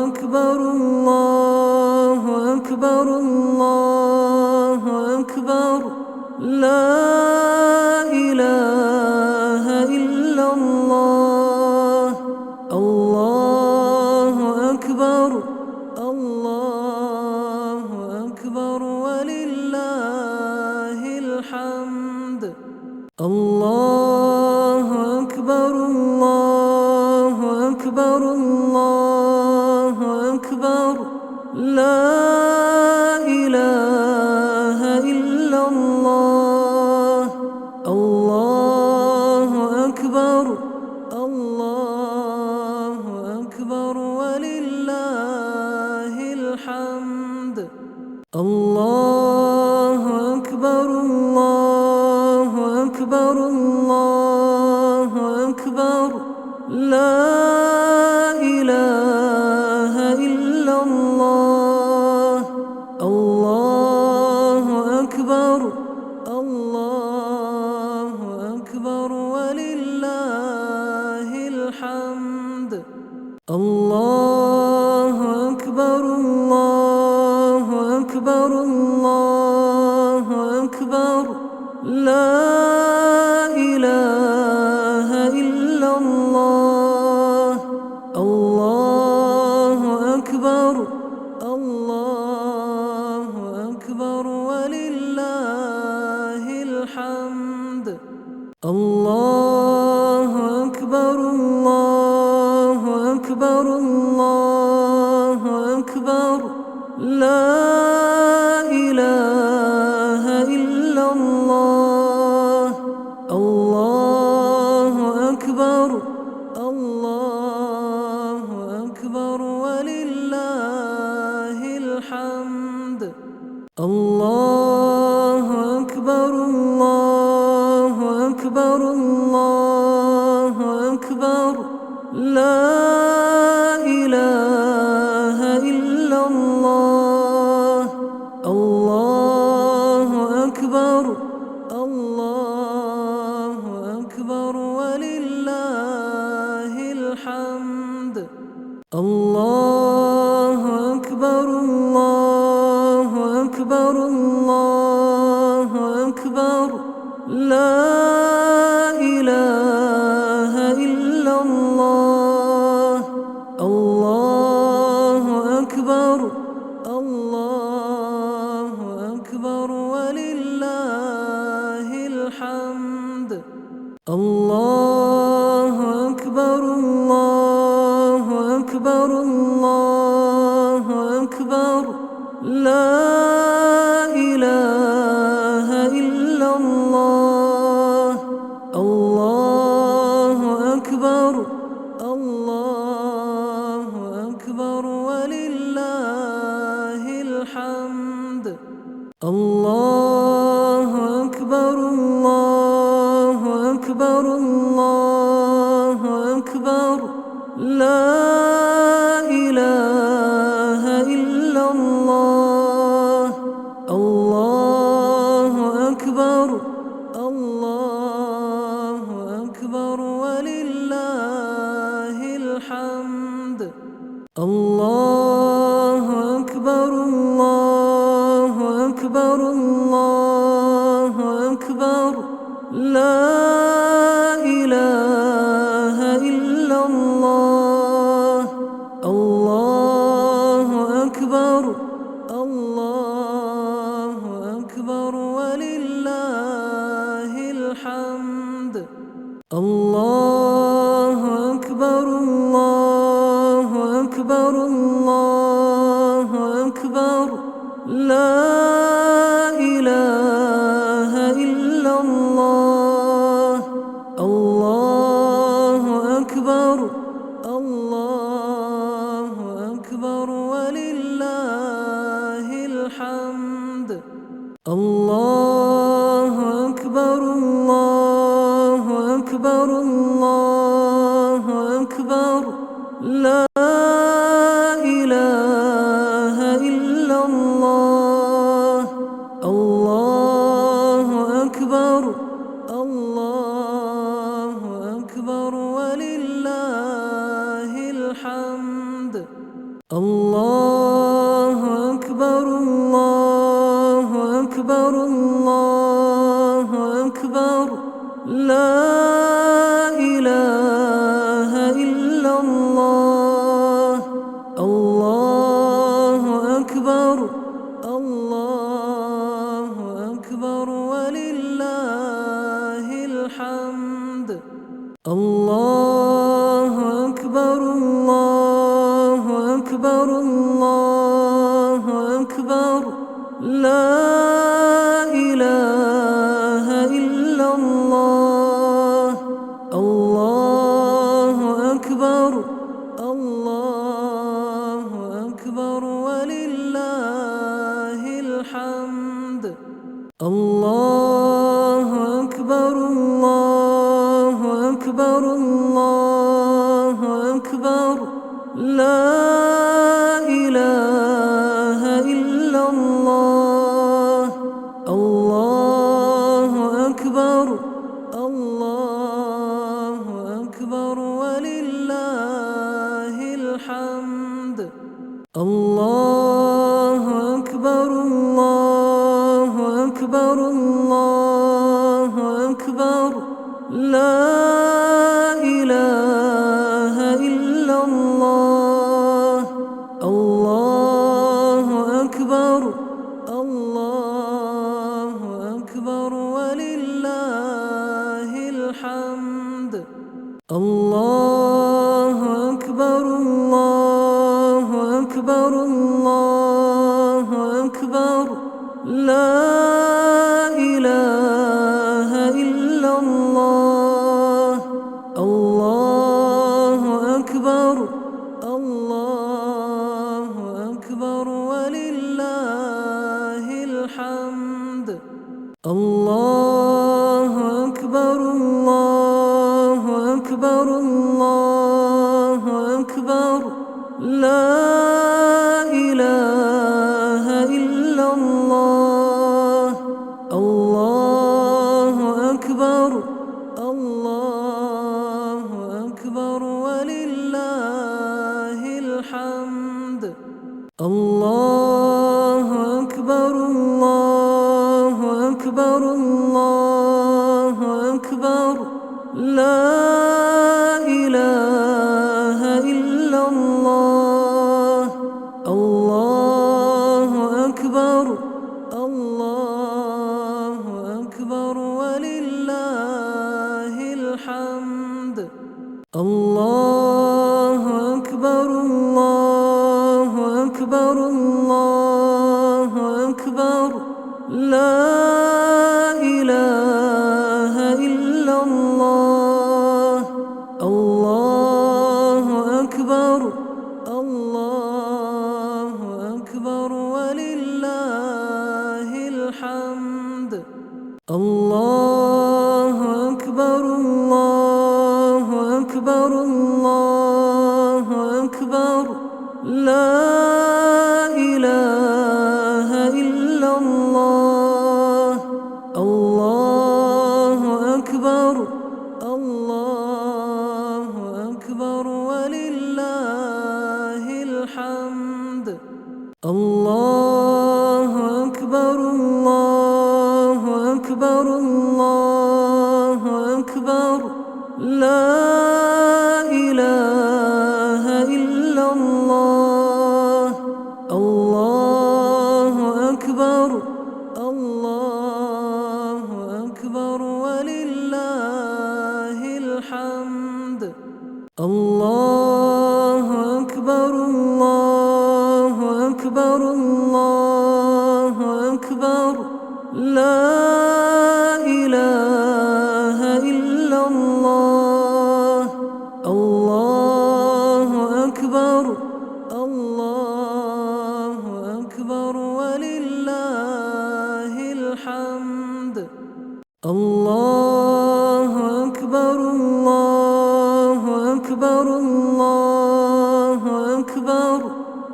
أكبر الله أكبر الله أكبر لا إله إلا الله الله أكبر الله أكبر ولله الحمد الله أكبر الله أكبر الله أكبر لا إله إلا الله الله أكبر الله أكبر ولله الحمد الله أكبر الله أكبر الله أكبر لا إله إلا الله الله أكبر الله أكبر ولله الحمد الله أكبر الله أكبر الله أكبر لا إله إلا الله الله أكبر الله أكبر ولله الحمد الله أكبر الله أكبر الله أكبر لا إله إلا الله الله أكبر الله أكبر ولله الحمد الله أكبر الله أكبر الله أكبر لا إله إلا الله الله أكبر الله أكبر ولله الحمد الله أكبر الله أكبر الله أكبر لا إله إلا الله الله أكبر الله أكبر ولله الحمد الله أكبر الله أكبر الله أكبر لا إله إلا الله الله أكبر الله أكبر ولله الحمد الله أكبر الله أكبر الله أكبر لا إله إلا الله الله أكبر الله أكبر ولله الحمد الله أكبر الله أكبر الله أكبر لا إله إلا الله الله أكبر الله أكبر ولله الحمد الله أكبر الله أكبر الله أكبر لا إله إلا الله الله أكبر الله أكبر ولله الحمد الله أكبر الله أكبر الله أكبر الله أكبر لا إله إلا الله الله أكبر الله أكبر ولله الحمد الله أكبر الله أكبر الله أكبر لا إله إلا الله الله أكبر الله أكبر ولله الحمد الله أكبر الله أكبر الله أكبر لا إله إلا الله الله أكبر الله أكبر ولله الحمد الله أكبر الله أكبر الله أكبر لا إله إلا الله الله أكبر الله أكبر ولله الحمد الله أكبر الله أكبر الله أكبر لا إله إلا الله الله أكبر الله أكبر ولله الحمد الله أكبر الله أكبر الله أكبر لا إله إلا الله الله أكبر الله أكبر ولله الحمد الله أكبر الله أكبر الله أكبر لا إله إلا الله الله أكبر الله أكبر ولله الحمد الله أكبر الله أكبر الله أكبر لا إله إلا الله الله أكبر الله أكبر ولله الحمد الله أكبر الله أكبر الله أكبر لا إله إلا الله الله أكبر الله أكبر ولله الحمد الله أكبر الله أكبر الله أكبر لا إله إلا الله الله أكبر الله أكبر ولله الحمد الله أكبر الله أكبر الله أكبر لا إله إلا الله الله أكبر الله أكبر ولله الحمد الله أكبر الله أكبر الله أكبر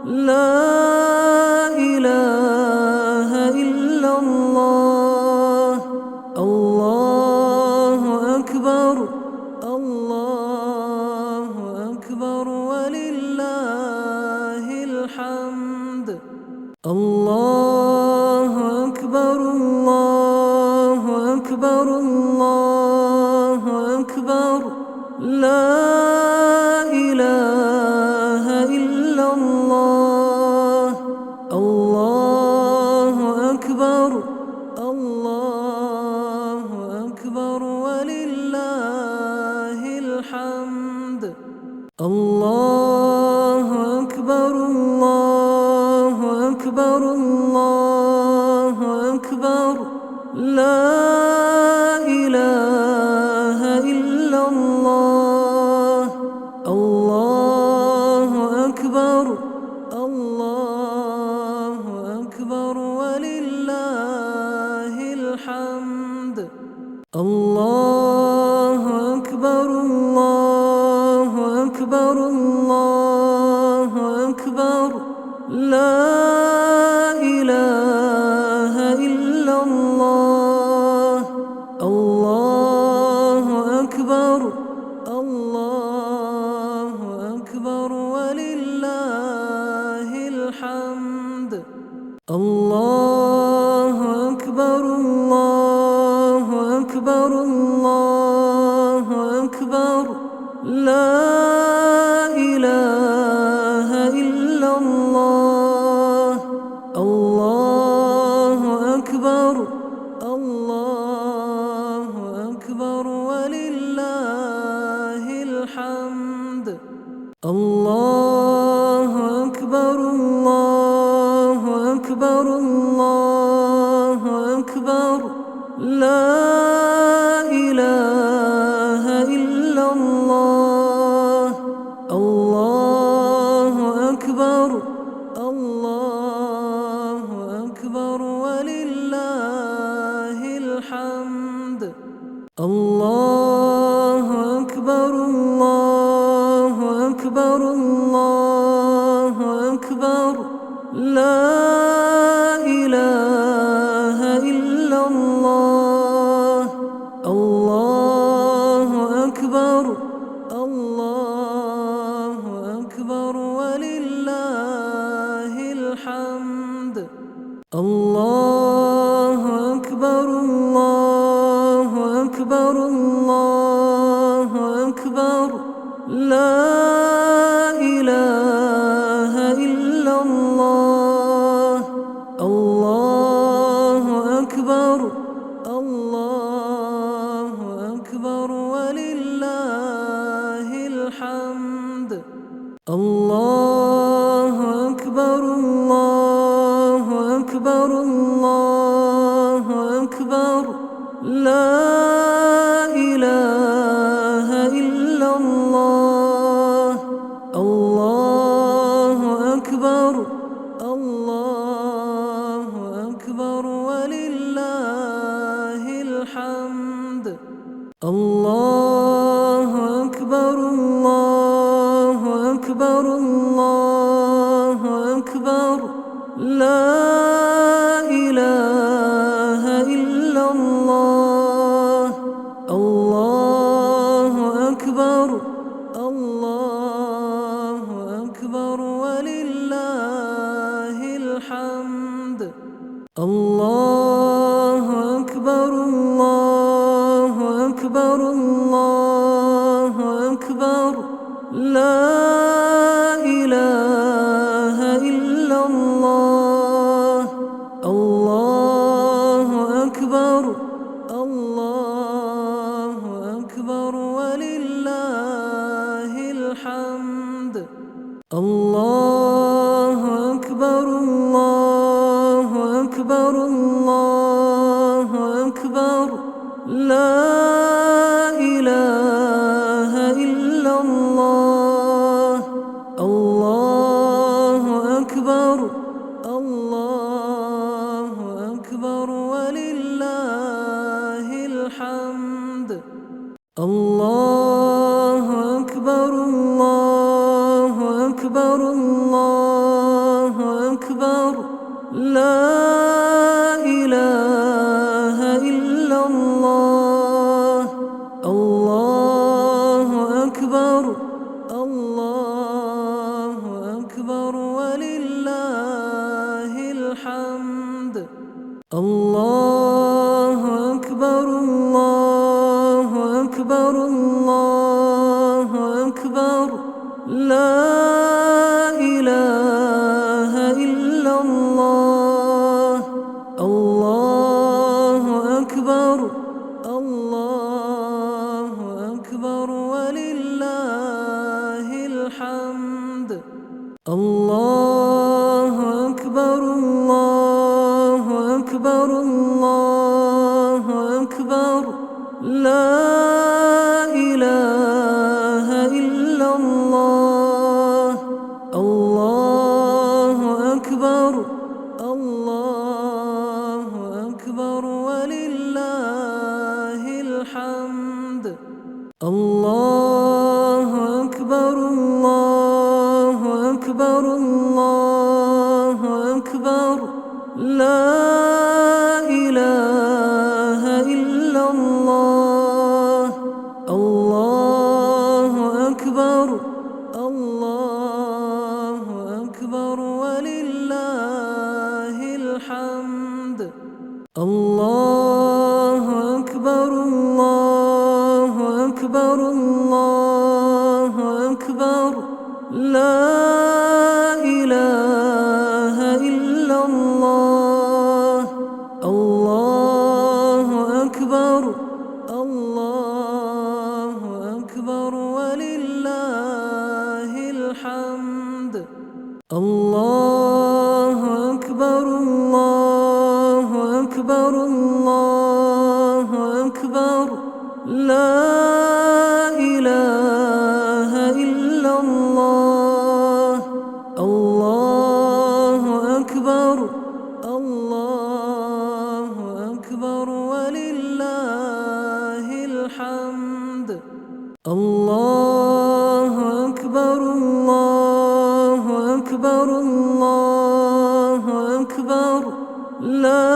لا إله إلا الله الله أكبر الله أكبر ولله أكبر الله أكبر لا إله إلا الله الله أكبر الله أكبر ولله الحمد الله أكبر الله أكبر الله أكبر لا إله إلا الله الله أكبر الله أكبر ولله الحمد الله أكبر الله أكبر الله أكبر لا إله إلا الله الله أكبر الله أكبر ولله الحمد الله أكبر الله أكبر الله أكبر لا إله إلا الله الله أكبر الله أكبر ولله الحمد الله أكبر الله أكبر الله أكبر لا إله إلا الله الله أكبر الله أكبر ولله الحمد الله أكبر الله أكبر الله أكبر لا إله إلا الله الله أكبر الله أكبر ولله الحمد الله أكبر الله أكبر الله أكبر لا إله إلا الله الله أكبر الله أكبر ولله الحمد الله أكبر الله أكبر الله أكبر لا إله إلا الله الله أكبر الله أكبر ولله الحمد الله أكبر الله أكبر الله أكبر لا إله إلا الله الله أكبر الله أكبر ولله الحمد الله أكبر الله أكبر الله أكبر لا إله إلا الله الله أكبر الله أكبر ولله الحمد الله أكبر الله أكبر الله أكبر لا إله إلا الله الله أكبر الله أكبر ولله الحمد الله أكبر الله أكبر الله أكبر لا إله إلا الله الله أكبر الله أكبر ولله الحمد الله أكبر أكبر الله أكبر ولله الحمد الله أكبر الله أكبر الله أكبر لا إله إلا الله الله أكبر الله أكبر ولله الحمد الله أكبر الله أكبر الله أكبر لا إله إلا الله الله أكبر الله أكبر ولله الحمد الله أكبر الله أكبر الله أكبر لا إله إلا الله الله أكبر الله أكبر ولله الحمد الله أكبر الله أكبر الله أكبر لا إله إلا الله الله أكبر الله أكبر ولله الحمد الله أكبر الله أكبر الله أكبر لا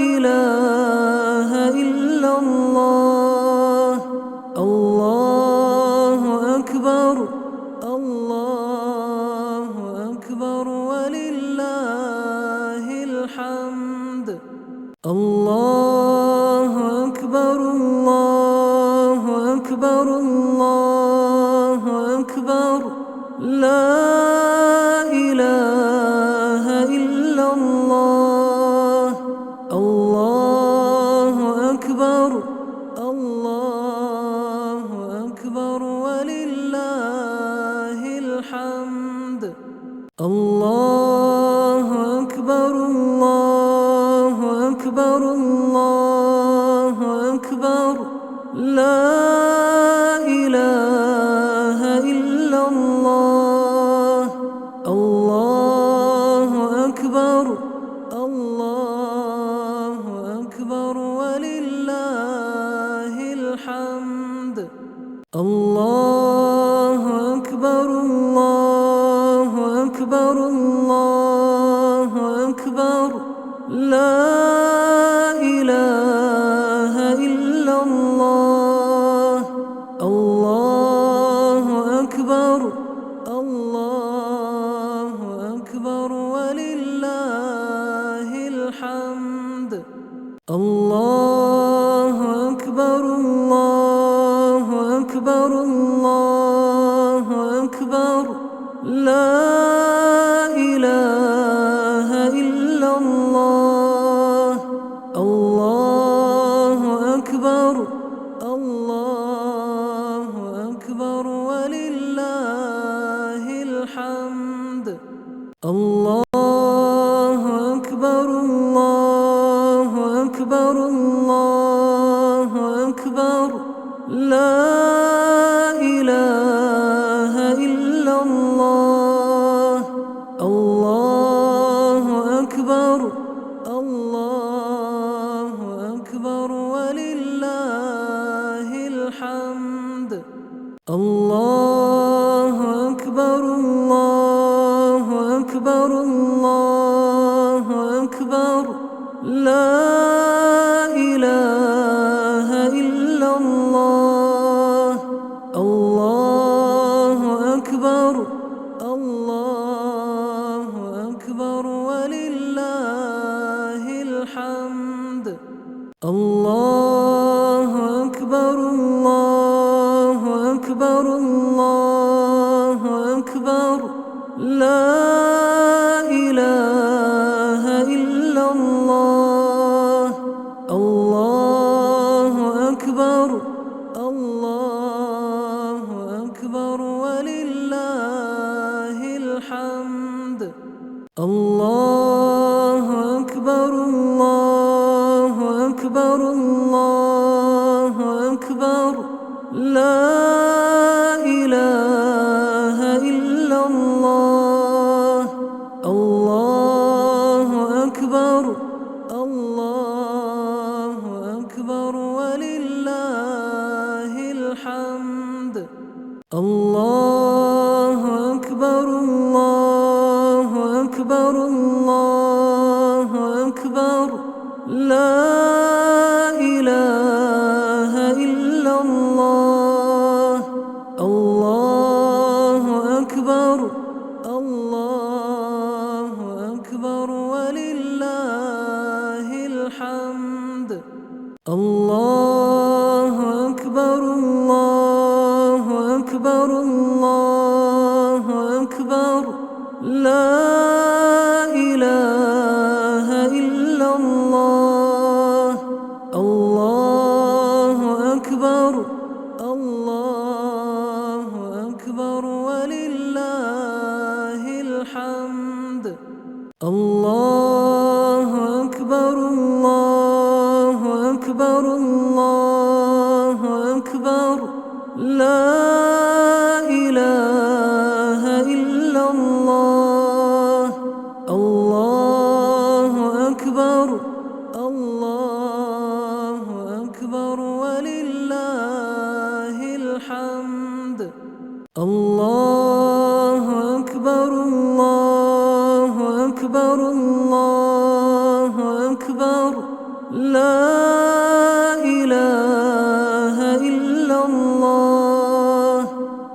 إله إلا الله الله أكبر الله أكبر ولله الحمد الله أكبر الله أكبر الله أكبر لا إله إلا الله الله أكبر الله أكبر ولله الحمد الله أكبر الله أكبر الله أكبر لا إله إلا الله الله أكبر الله أكبر ولله الحمد الله أكبر الله أكبر الله أكبر لا إله إلا الله الله أكبر الله أكبر ولله الحمد الله أكبر الله أكبر الله أكبر لا إله إلا الله الله أكبر الله أكبر ولله الحمد الله أكبر الله أكبر الله أكبر لا إله إلا الله الله أكبر الله أكبر ولله الحمد الله أكبر الله أكبر الله أكبر لا إله إلا الله الله أكبر الله أكبر ولله الحمد الله أكبر الله أكبر الله أكبر لا إله إلا الله الله الله أكبر لا إله إلا الله الله أكبر الله أكبر ولله الحمد الله أكبر الله أكبر الله أكبر لا إله إلا الله الله أكبر الله أكبر ولله الحمد الله أكبر الله أكبر الله أكبر لا إله إلا الله الله أكبر الله أكبر ولله الحمد الله أكبر الله أكبر الله أكبر لا إله إلا الله الله أكبر الله أكبر ولله الحمد الله أكبر الله أكبر الله أكبر لا إله إلا الله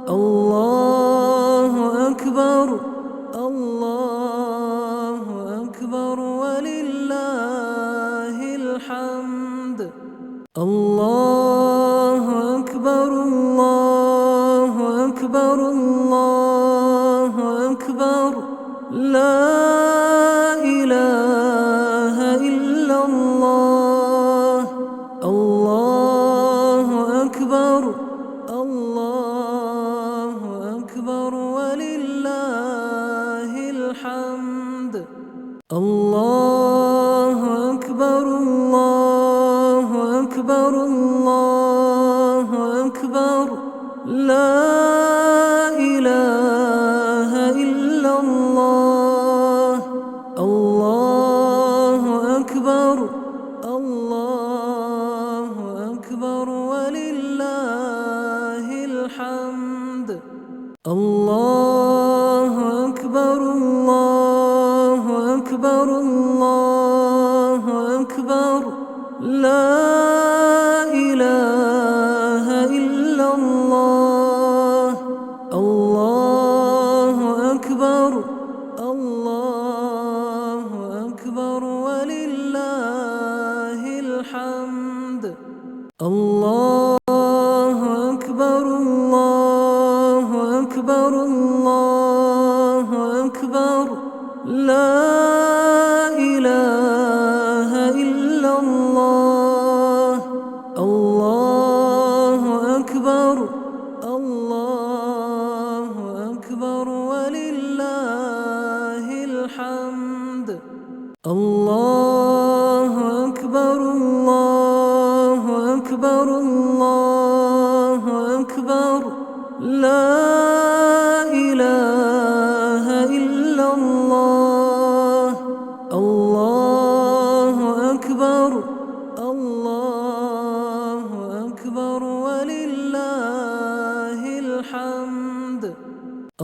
الله أكبر الله أكبر ولله الحمد الله أكبر الله أكبر الله أكبر لا إله إلا الله الله أكبر الله أكبر ولله الحمد الله أكبر الله أكبر الله أكبر لا إله إلا الله الله أكبر الله أكبر ولله الحمد الله أكبر الله أكبر الله أكبر لا إله إلا الله الله أكبر الله أكبر ولله الحمد الله أكبر الله أكبر الله أكبر لا إله إلا الله الله أكبر الله أكبر ولله الحمد الله أكبر الله أكبر الله أكبر لا إله إلا الله الله أكبر الله أكبر ولله الحمد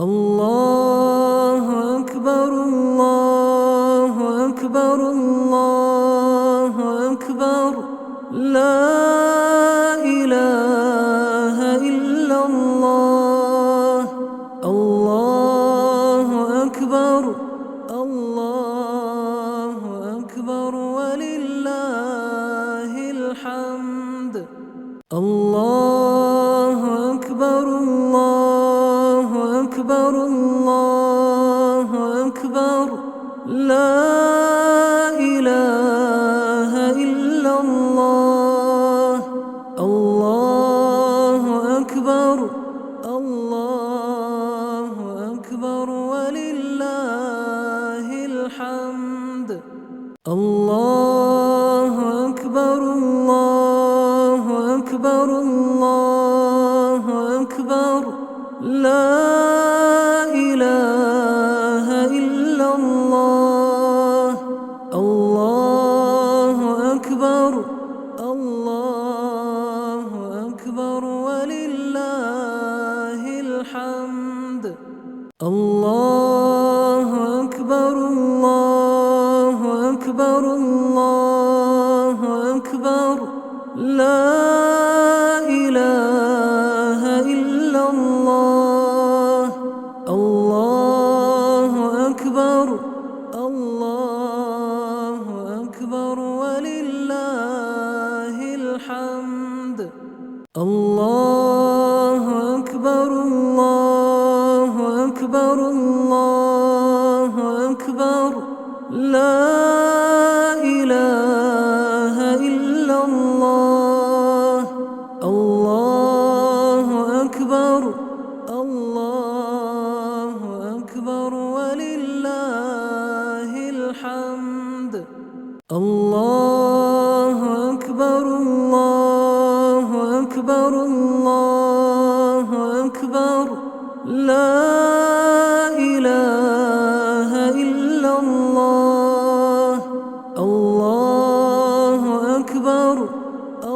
الله أكبر الله أكبر الله أكبر لا إله إلا الله الله أكبر الله أكبر ولله الحمد الله أكبر الله أكبر الله أكبر لا إله إلا الله الله أكبر الله أكبر ولله الحمد الله أكبر الله أكبر لا إله إلا الله الله أكبر الله أكبر ولله الحمد الله أكبر الله أكبر الله أكبر لا إله إلا الله الله أكبر الله أكبر ولله الحمد الله أكبر الله أكبر الله أكبر لا إله إلا الله الله أكبر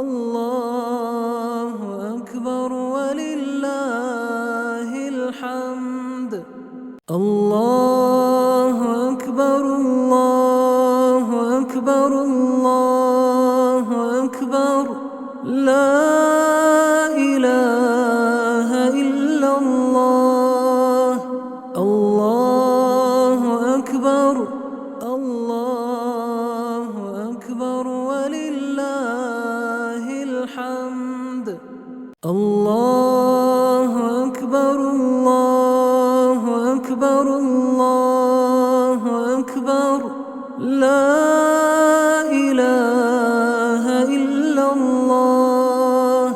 الله أكبر ولله الحمد الله أكبر الله أكبر الله أكبر لا إله إلا الله الله أكبر الله أكبر ولله الحمد الله أكبر الله أكبر الله أكبر لا إله إلا الله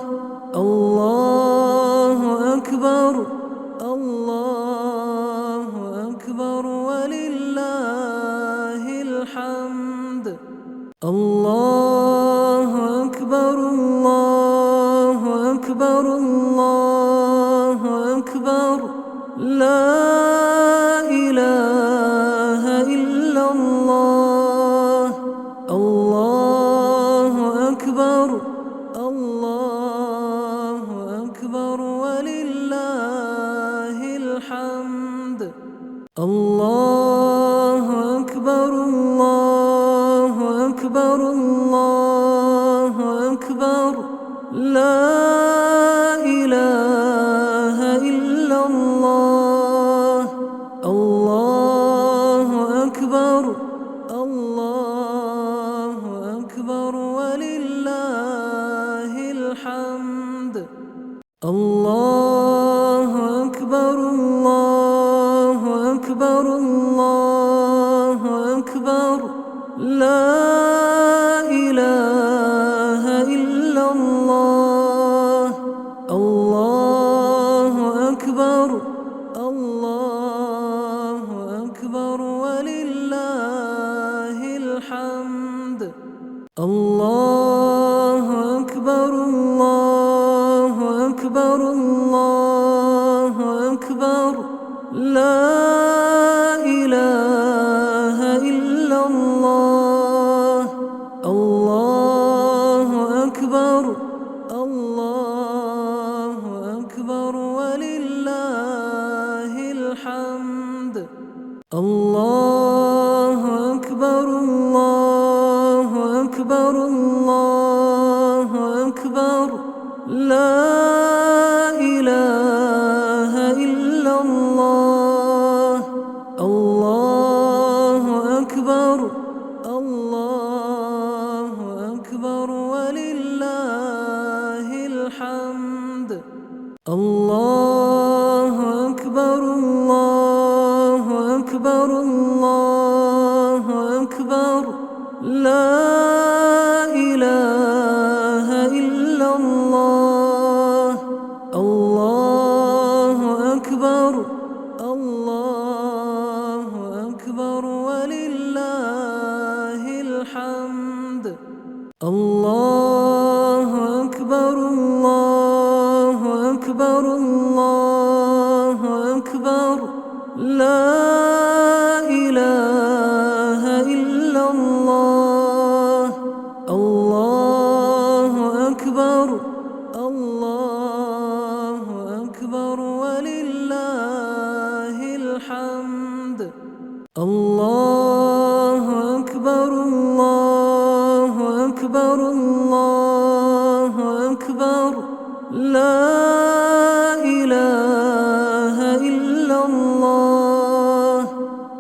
الله أكبر الله أكبر ولله الحمد الله أكبر الله أكبر الله أكبر لا إله إلا الله الله أكبر الله أكبر ولله الحمد الله أكبر الله أكبر الله أكبر لا إله إلا الله الله أكبر الله أكبر ولله الحمد الله أكبر الله أكبر الله أكبر لا إله إلا الله الله أكبر الله أكبر ولله الحمد الله أكبر الله أكبر الله أكبر لا إله إلا الله الله أكبر الله أكبر ولله الحمد الله أكبر الله أكبر الله أكبر لا إله إلا الله الله أكبر الله أكبر ولله الحمد الله أكبر الله أكبر الله أكبر لا إله إلا الله الله أكبر الله أكبر ولله الحمد الله أكبر الله أكبر الله لا إله إلا الله.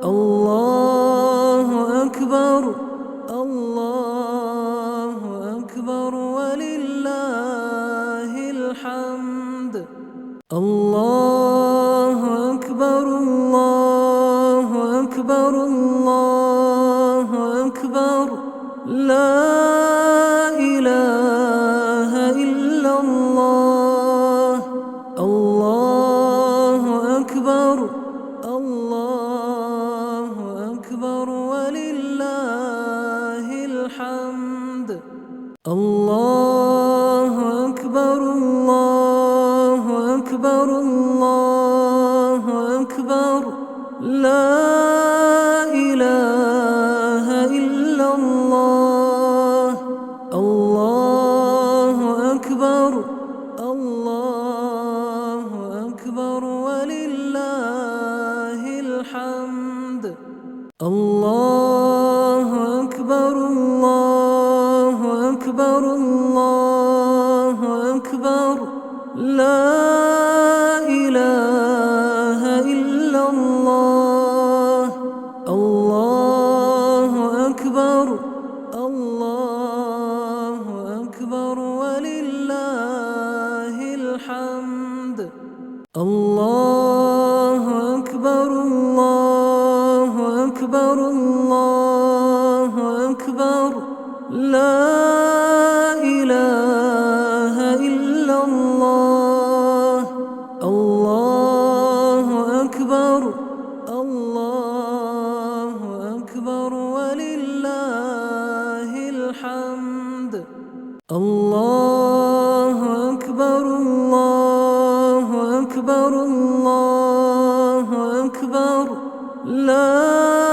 الله أكبر الله أكبر ولله الحمد. الله أكبر الله أكبر الله أكبر. لا إله إلا الله. الله أكبر الله أكبر ولله الحمد. الله أكبر الله أكبر الله أكبر. لا إله إلا الله. الله أكبر الله أكبر ولله الحمد. الله أكبر الله أكبر الله أكبر. لا إله إلا الله. الله أكبر الله أكبر ولله الحمد. الله أكبر الله أكبر الله أكبر. لا إله إلا الله. الله أكبر الله أكبر ولله الحمد. الله أكبر الله أكبر الله أكبر. لا